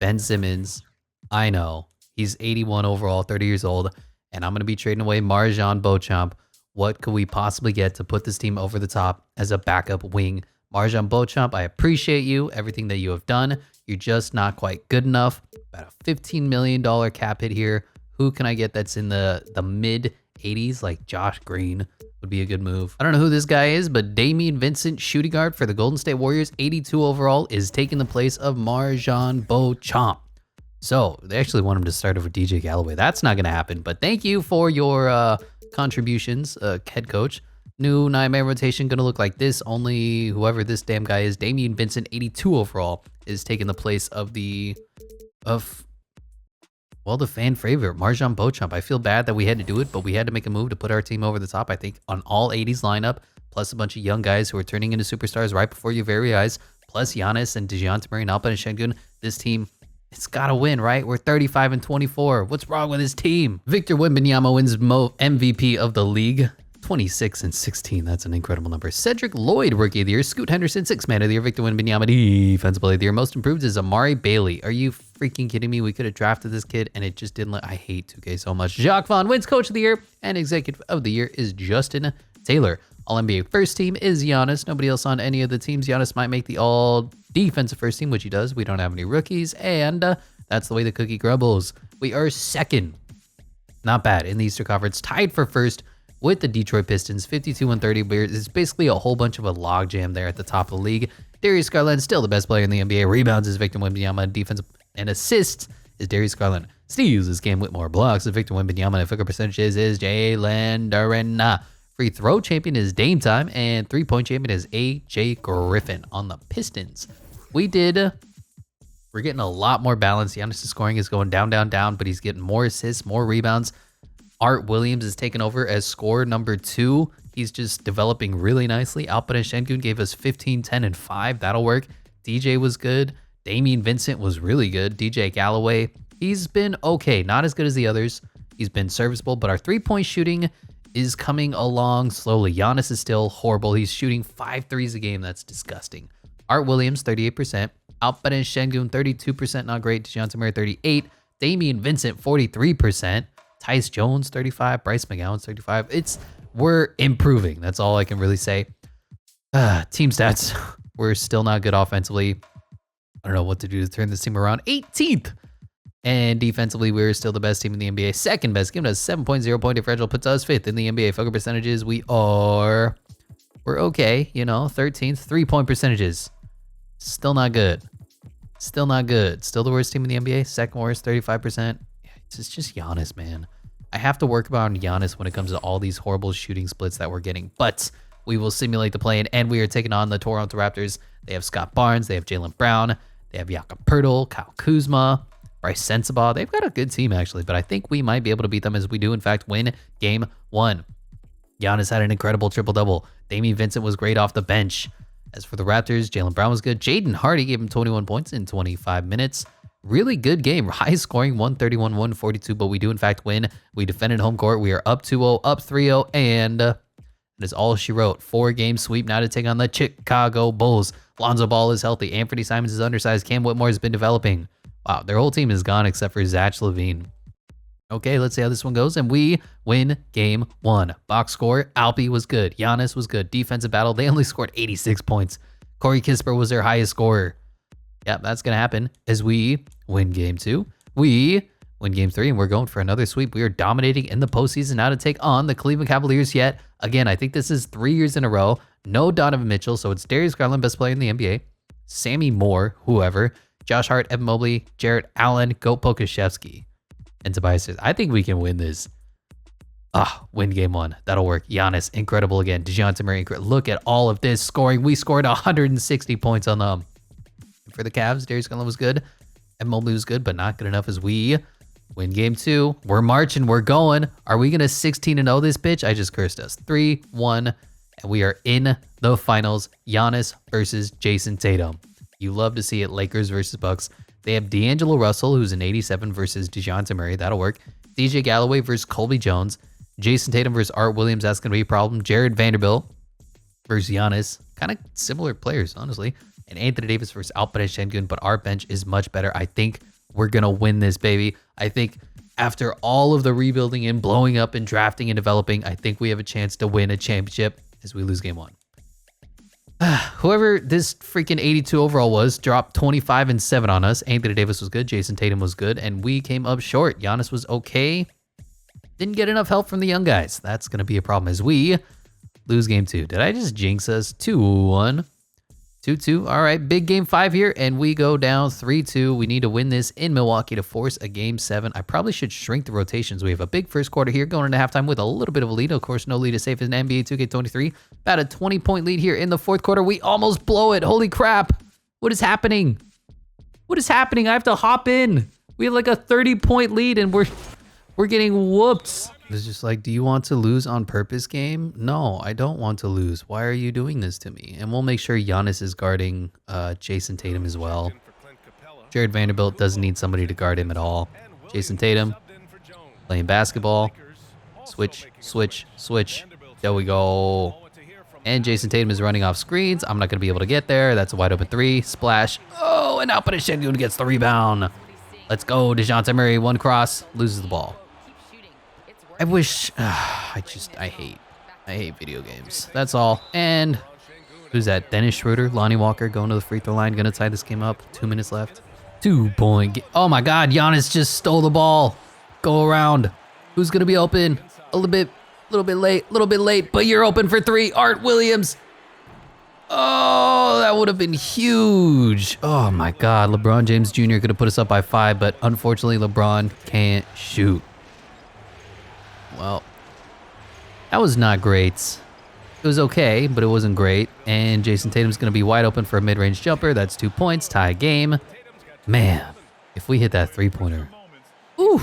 Ben Simmons. I know. He's 81 overall, 30 years old, and I'm going to be trading away MarJon Beauchamp. What could we possibly get to put this team over the top as a backup wing? MarJon Beauchamp, I appreciate you, everything that you have done. You're just not quite good enough. About a $15 million cap hit here. Who can I get that's in the mid 80s? Like Josh Green would be a good move. I don't know who this guy is, but Damian Vincent, shooting guard for the Golden State Warriors, 82 overall, is taking the place of MarJon Beauchamp. So they actually want him to start over DJ Galloway. That's not going to happen, but thank you for your contributions, head coach. New 9-man rotation going to look like this. Only whoever this damn guy is, Damian Vincent, 82 overall, is taking the place of the fan favorite, MarJon Beauchamp. I feel bad that we had to do it, but we had to make a move to put our team over the top. I think on all 80s lineup, plus a bunch of young guys who are turning into superstars right before your very eyes, plus Giannis and DeJounte Murray and Alperen Şengün. This team, it's got to win, right? We're 35-24. What's wrong with this team? Victor Wembanyama wins MVP of the league. 26-16. That's an incredible number. Cedric Lloyd, Rookie of the Year. Scoot Henderson, 6th Man of the Year. Victor Wembanyama, Defensive Player of the Year. Most Improved is Amari Bailey. Are you freaking kidding me? We could have drafted this kid and it just didn't I hate 2K so much. Jacques Vaughn wins Coach of the Year, and Executive of the Year is Justin Taylor. All-NBA First Team is Giannis. Nobody else on any of the teams. Giannis might make the All-Defensive First Team, which he does. We don't have any rookies, and that's the way the cookie crumbles. We are second. Not bad in the Eastern Conference. Tied for first with the Detroit Pistons, 52-30. It's basically a whole bunch of a logjam there at the top of the league. Darius Garland, still the best player in the NBA. Rebounds is Victor Wembanyama. Defense and assists is Darius Garland. Steals is Cam Whitmore. Blocks is Victor Wembanyama. And field goal percentages is Jalen Duren. Free throw champion is Dame Time. And three-point champion is AJ Griffin on the Pistons. We're getting a lot more balance. Giannis' scoring is going down, but he's getting more assists, more rebounds. Art Williams is taking over as scorer number 2. He's just developing really nicely. Alperen Şengün gave us 15, 10, and 5. That'll work. DJ was good. Damian Vincent was really good. DJ Galloway, he's been okay. Not as good as the others. He's been serviceable, but our three-point shooting is coming along slowly. Giannis is still horrible. He's shooting 5 threes a game. That's disgusting. Art Williams, 38%. Alperen Şengün, 32%. Not great. DeJounte Murray, 38%. Damian Vincent, 43%. Tyus Jones, 35. Bryce McGowan, 35. We're improving. That's all I can really say. Team stats. We're still not good offensively. I don't know what to do to turn this team around. 18th. And defensively, we're still the best team in the NBA. Second best. Giving us 7.0 point differential. Puts us 5th in the NBA. Field goal percentages, we're okay. 13th. 3-point percentages. Still not good. Still the worst team in the NBA. Second worst, 35%. It's just Giannis, man. I have to work on Giannis when it comes to all these horrible shooting splits that we're getting. But we will simulate the play-in, and we are taking on the Toronto Raptors. They have Scott Barnes. They have Jaylen Brown. They have Jakob Poeltl, Kyle Kuzma, Bryce Sensabaugh. They've got a good team, actually, but I think we might be able to beat them as we do, in fact, win Game 1. Giannis had an incredible triple-double. Damian Vincent was great off the bench. As for the Raptors, Jaylen Brown was good. Jaden Hardy gave him 21 points in 25 minutes. really good game. High scoring, 131-142, but we do in fact win. We defended home court. We are up 2-0, up 3-0, and that is all she wrote. 4-game sweep now to take on the Chicago Bulls. Lonzo Ball is healthy. Anthony Simons is undersized. Cam Whitmore has been developing. Wow, their whole team is gone except for Zach LaVine. Okay, let's see how this one goes, and we win game 1. Box score, Alpi was good. Giannis was good. Defensive battle, they only scored 86 points. Corey Kispert was their highest scorer. Yep, that's going to happen as we win game 2. We win game 3, and we're going for another sweep. We are dominating in the postseason now to take on the Cleveland Cavaliers yet. Again, I think this is 3 years in a row. No Donovan Mitchell, so it's Darius Garland, best player in the NBA. Sammy Moore, whoever. Josh Hart, Evan Mobley, Jarrett Allen, Goat Pokashevsky, and Tobias. I think we can win this. Win game 1. That'll work. Giannis, incredible again. DeJounte Murray, look at all of this scoring. We scored 160 points on them. For the Cavs, Darius Garland was good. Evan Mobley was good, but not good enough as we win game 2. We're marching. We're going. Are we going to 16-0 this bitch? I just cursed us. 3-1, and we are in the finals. Giannis versus Jason Tatum. You love to see it. Lakers versus Bucks. They have D'Angelo Russell, who's an 87 versus DeJounte Murray. That'll work. DJ Galloway versus Colby Jones. Jason Tatum versus Art Williams. That's going to be a problem. Jared Vanderbilt versus Giannis. Kind of similar players, honestly. And Anthony Davis versus Alperen Şengün, but our bench is much better. I think we're going to win this, baby. I think after all of the rebuilding and blowing up and drafting and developing, I think we have a chance to win a championship as we lose game 1. Whoever this freaking 82 overall was dropped 25 and 7 on us. Anthony Davis was good. Jason Tatum was good. And we came up short. Giannis was okay. Didn't get enough help from the young guys. That's going to be a problem as we lose game 2. Did I just jinx us? 2-1. 2-2. All right, big game 5 here, and we go down 3-2. We need to win this in Milwaukee to force a game 7. I probably should shrink the rotations. We have a big first quarter here going into halftime with a little bit of a lead. Of course, no lead is safe in NBA 2K23. About a 20-point lead here in the fourth quarter. We almost blow it. Holy crap. What is happening? What is happening? I have to hop in. We have like a 30-point lead, and we're getting whooped. It's just like, do you want to lose on purpose, game? No, I don't want to lose. Why are you doing this to me? And we'll make sure Giannis is guarding Jason Tatum as well. Jared Vanderbilt doesn't need somebody to guard him at all. Jason Tatum playing basketball. Switch, switch, switch. There we go. And Jason Tatum is running off screens. I'm not going to be able to get there. That's a wide open 3. Splash. Oh, and Alperen Şengün gets the rebound. Let's go. DeJounte Murray, 1 cross, loses the ball. I wish, I hate video games. That's all. And who's that? Dennis Schroeder, Lonnie Walker going to the free throw line. Gonna tie this game up. 2 minutes left. 2-point. Oh my God, Giannis just stole the ball. Go around. Who's gonna be open? A little bit late, but you're open for 3. Art Williams. Oh, that would have been huge. Oh my God, LeBron James Jr. could have put us up by 5, but unfortunately LeBron can't shoot. Well, that was not great. It was okay, but it wasn't great. And Jason Tatum's going to be wide open for a mid-range jumper. That's 2 points, tie game. Man, if we hit that 3-pointer. Ooh,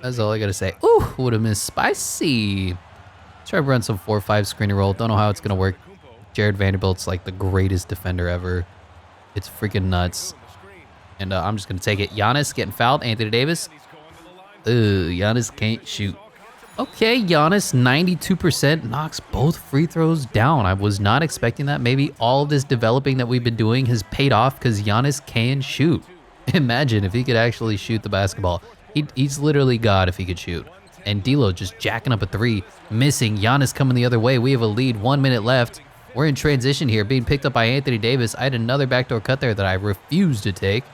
that's all I got to say. Ooh, would have missed spicy. Try to run some 4-5 screen and roll. Don't know how it's going to work. Jared Vanderbilt's like the greatest defender ever. It's freaking nuts. And I'm just going to take it. Giannis getting fouled. Anthony Davis. Giannis can't shoot. Okay, Giannis, 92%, knocks both free throws down. I was not expecting that. Maybe all of this developing that we've been doing has paid off because Giannis can shoot. Imagine if he could actually shoot the basketball. He's literally God if he could shoot. And D'Lo just jacking up a 3, missing. Giannis coming the other way. We have a lead, 1 minute left. We're in transition here, being picked up by Anthony Davis. I had another backdoor cut there that I refused to take.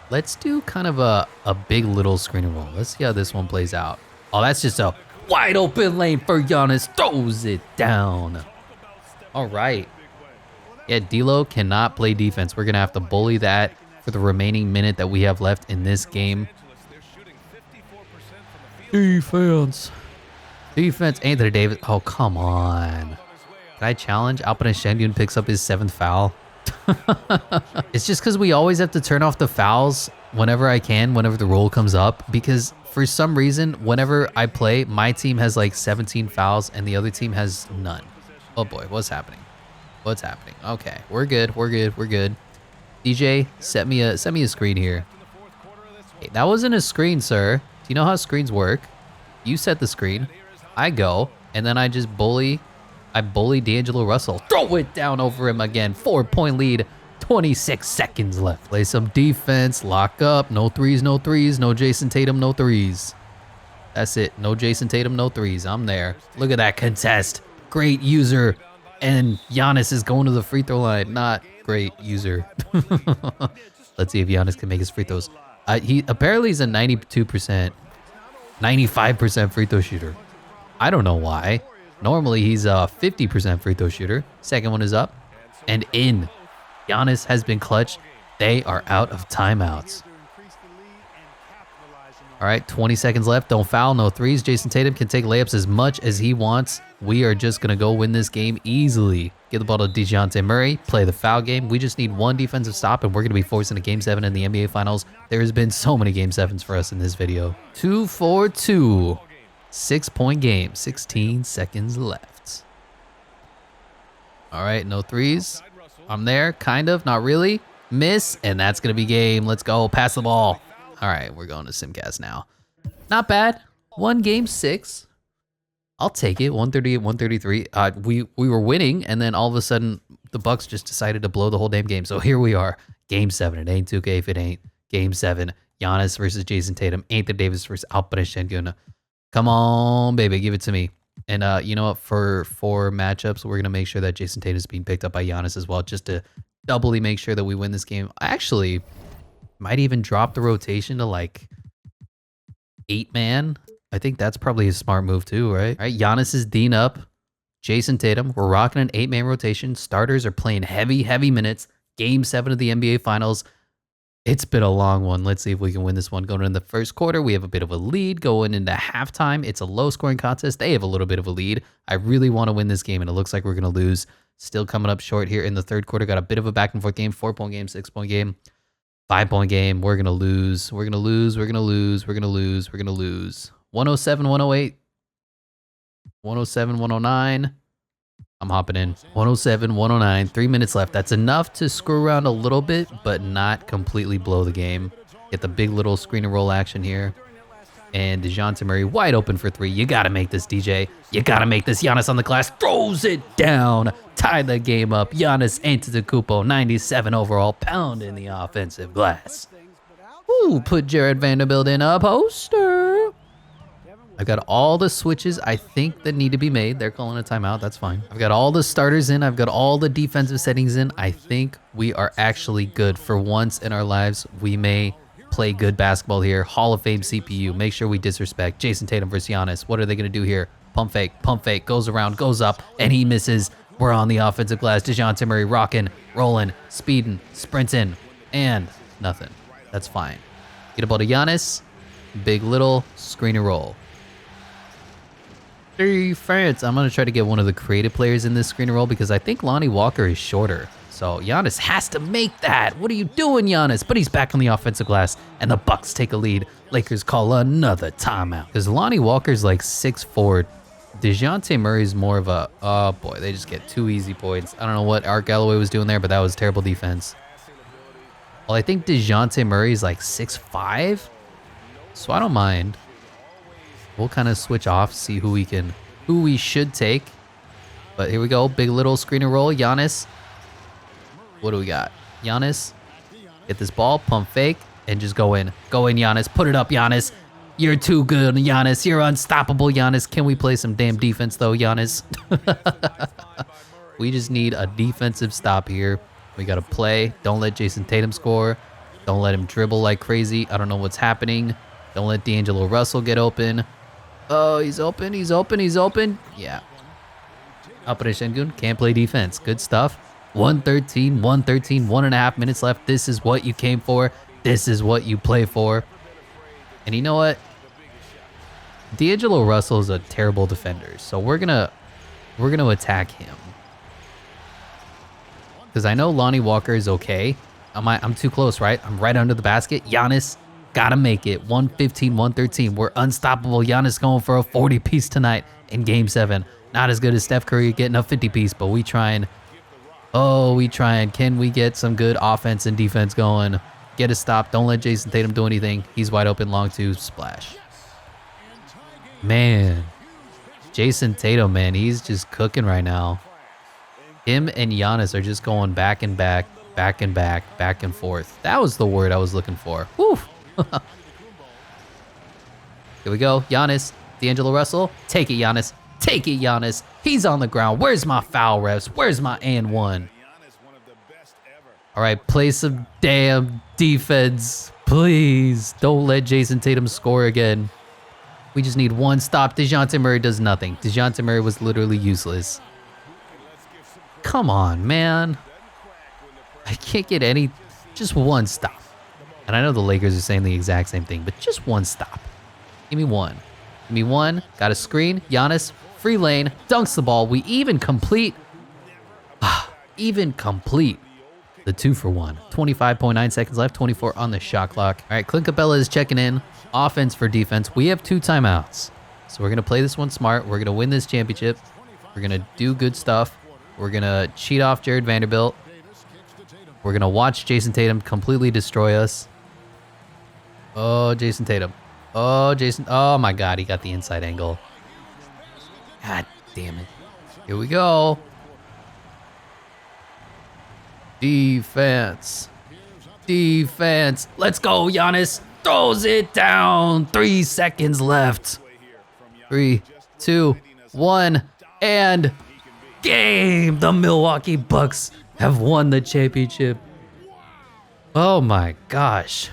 Let's do kind of a big little screen and roll. Let's see how this one plays out. Oh, that's just a wide open lane for Giannis. Throws it down. All right. Yeah, D'Lo cannot play defense. We're going to have to bully that for the remaining minute that we have left in this game. Defense. Anthony Davis. Oh, come on. Can I challenge? Alperen Şengün picks up his 7th foul. It's just because we always have to turn off the fouls whenever I can, whenever the roll comes up, because for some reason, whenever I play, my team has like 17 fouls and the other team has none. Oh boy, what's happening? Okay, we're good. DJ, set me a screen here. Hey, that wasn't a screen, sir. Do you know how screens work? You set the screen. I go, and then I just bully D'Angelo Russell. Throw it down over him again. 4-point lead. 26 seconds left. Play some defense. Lock up. No threes, no threes. No Jason Tatum, no threes. That's it. No Jason Tatum, no threes. I'm there. Look at that contest. Great user. And Giannis is going to the free throw line. Not great user. Let's see if Giannis can make his free throws. He apparently is a 92%, 95% free throw shooter. I don't know why. Normally he's a 50% free throw shooter. Second one is up and in. Giannis has been clutch. They are out of timeouts. All right, 20 seconds left. Don't foul, no threes. Jason Tatum can take layups as much as he wants. We are just going to go win this game easily. Give the ball to DeJounte Murray, play the foul game. We just need one defensive stop, and we're going to be forcing a Game 7 in the NBA Finals. There has been so many Game 7s for us in this video. 2-4-2. 6-point game, 16 seconds left. All right, no threes. I'm there, kind of, not really. Miss, and that's going to be game. Let's go, pass the ball. All right, we're going to Simcast now. Not bad. One game 6. I'll take it. 138, 133. We were winning, and then all of a sudden, the Bucks just decided to blow the whole damn game. So here we are, Game 7. It ain't 2K if it ain't. Game 7. Giannis versus Jason Tatum. Anthony Davis versus Alperen Şengün. Come on, baby, give it to me. And you know what? For matchups, we're gonna make sure that Jason Tatum is being picked up by Giannis as well, just to doubly make sure that we win this game. I actually might even drop the rotation to like 8-man. I think that's probably a smart move too, right? All right, Giannis is D'ing up. Jason Tatum, we're rocking an 8-man rotation. Starters are playing heavy minutes. Game 7 of the NBA Finals. It's been a long one. Let's see if we can win this one. Going into the first quarter, we have a bit of a lead. Going into halftime, it's a low-scoring contest. They have a little bit of a lead. I really want to win this game, and it looks like we're going to lose. Still coming up short here in the third quarter. Got a bit of a back-and-forth game. 4-point game, 6-point game, 5-point game. We're going to lose. We're going to lose. We're going to lose. We're going to lose. We're going to lose. 107, 108. 107, 109. I'm hopping in. 107, 109, 3 minutes left. That's enough to screw around a little bit, but not completely blow the game. Get the big little screen and roll action here. And DeJounte Murray wide open for 3. You got to make this, DJ. You got to make this. Giannis on the glass. Throws it down. Tie the game up. Giannis Antetokounmpo, 97 overall. Pounding the offensive glass. Ooh, put Jared Vanderbilt in a poster. I've got all the switches I think that need to be made. They're calling a timeout. That's fine. I've got all the starters in. I've got all the defensive settings in. I think we are actually good. For once in our lives, we may play good basketball here. Hall of Fame CPU. Make sure we disrespect Jason Tatum versus Giannis. What are they going to do here? Pump fake, goes around, goes up, and he misses. We're on the offensive glass. DeJounte Murray rocking, rolling, speeding, sprinting, and nothing. That's fine. Get a ball to Giannis. Big little screen and roll. Defense. I'm going to try to get one of the creative players in this screen and roll because I think Lonnie Walker is shorter. So Giannis has to make that. What are you doing, Giannis? But he's back on the offensive glass, and the Bucks take a lead. Lakers call another timeout. Because Lonnie Walker's like 6'4". DeJounte Murray's more of a, oh boy, they just get 2 easy points. I don't know what Art Galloway was doing there, but that was terrible defense. Well, I think DeJounte Murray's like 6'5", so I don't mind. We'll kind of switch off, see who we should take. But here we go, big little screen and roll. Giannis. What do we got? Giannis, get this ball, pump fake, and just go in. Go in, Giannis. Put it up, Giannis. You're too good, Giannis. You're unstoppable, Giannis. Can we play some damn defense, though, Giannis? We just need a defensive stop here. We got to play. Don't let Jason Tatum score. Don't let him dribble like crazy. I don't know what's happening. Don't let D'Angelo Russell get open. Oh, he's open. He's open. He's open. Yeah. Alperen Şengün can't play defense. Good stuff. 113, 1.5 minutes left. This is what you came for. This is what you play for. And you know what? D'Angelo Russell is a terrible defender, so we're gonna attack him. Because I know Lonnie Walker is okay. I'm too close, right? I'm right under the basket. Giannis, gotta make it. 115, 113. We're unstoppable. Giannis going for a 40-piece tonight in Game 7. Not as good as Steph Curry getting a 50-piece, but we trying. Oh, we trying. Can we get some good offense and defense going? Get a stop. Don't let Jason Tatum do anything. He's wide open. Long two. Splash. Man. Jason Tatum, man. He's just cooking right now. Him and Giannis are just going back and back, back and back, back and forth. That was the word I was looking for. Whew. Here we go. Giannis. D'Angelo Russell. Take it, Giannis. Take it, Giannis. He's on the ground. Where's my foul refs? Where's my and one? All right, play some damn defense. Please don't let Jason Tatum score again. We just need one stop. DeJounte Murray does nothing. DeJounte Murray was literally useless. Come on, man. I can't get any, just one stop. And I know the Lakers are saying the exact same thing, but just one stop. Give me one. Give me one. Got a screen. Giannis, free lane, dunks the ball. We even complete. Even complete the 2-for-1. 25.9 seconds left. 24 on the shot clock. All right, Clint Capella is checking in. Offense for defense. We have 2 timeouts. So we're going to play this one smart. We're going to win this championship. We're going to do good stuff. We're going to cheat off Jared Vanderbilt. We're going to watch Jason Tatum completely destroy us. Oh, Jason Tatum. Oh, Jason. Oh, my God. He got the inside angle. God damn it. Here we go. Defense. Defense. Let's go, Giannis. Throws it down. 3 seconds left. 3, 2, 1, and game. The Milwaukee Bucks have won the championship. Oh my gosh.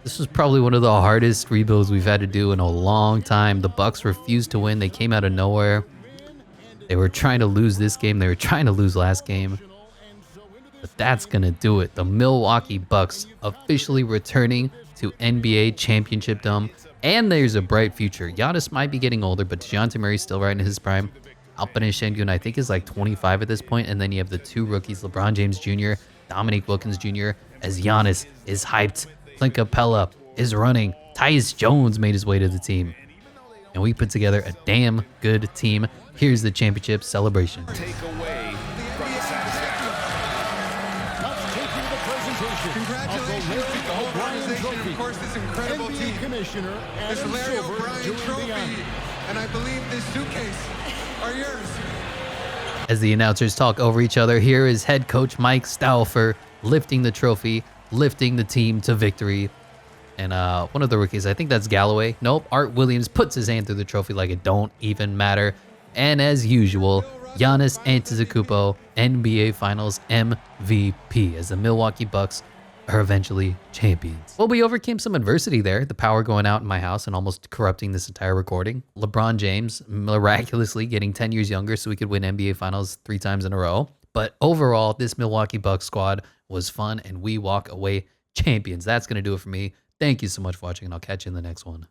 This was probably one of the hardest rebuilds we've had to do in a long time. The Bucks refused to win. They came out of nowhere. They were trying to lose this game. They were trying to lose last game. But that's going to do it. The Milwaukee Bucks officially returning to NBA championship dome. And there's a bright future. Giannis might be getting older, but DeJounte Murray's still right in his prime. Alperen Şengün, I think, is like 25 at this point. And then you have the 2 rookies, LeBron James Jr., Dominique Wilkins Jr., as Giannis is hyped. Clint Capella is running. Tyus Jones made his way to the team. And we put together a damn good team. Here's the championship celebration. Take away from the satisfaction. Congratulations to the whole organization, of course, this incredible team. This Larry O'Brien trophy, and I believe this suitcase are yours. As the announcers talk over each other, here is head coach Mike Stauffer lifting the trophy, lifting the team to victory. And one of the rookies, I think that's Galloway. Nope, Art Williams puts his hand through the trophy like it don't even matter. And as usual, Giannis Antetokounmpo, NBA Finals MVP, as the Milwaukee Bucks are eventually champions. Well, we overcame some adversity there. The power going out in my house and almost corrupting this entire recording. LeBron James miraculously getting 10 years younger so we could win NBA Finals 3 times in a row. But overall, this Milwaukee Bucks squad was fun and we walk away champions. That's going to do it for me. Thank you so much for watching and I'll catch you in the next one.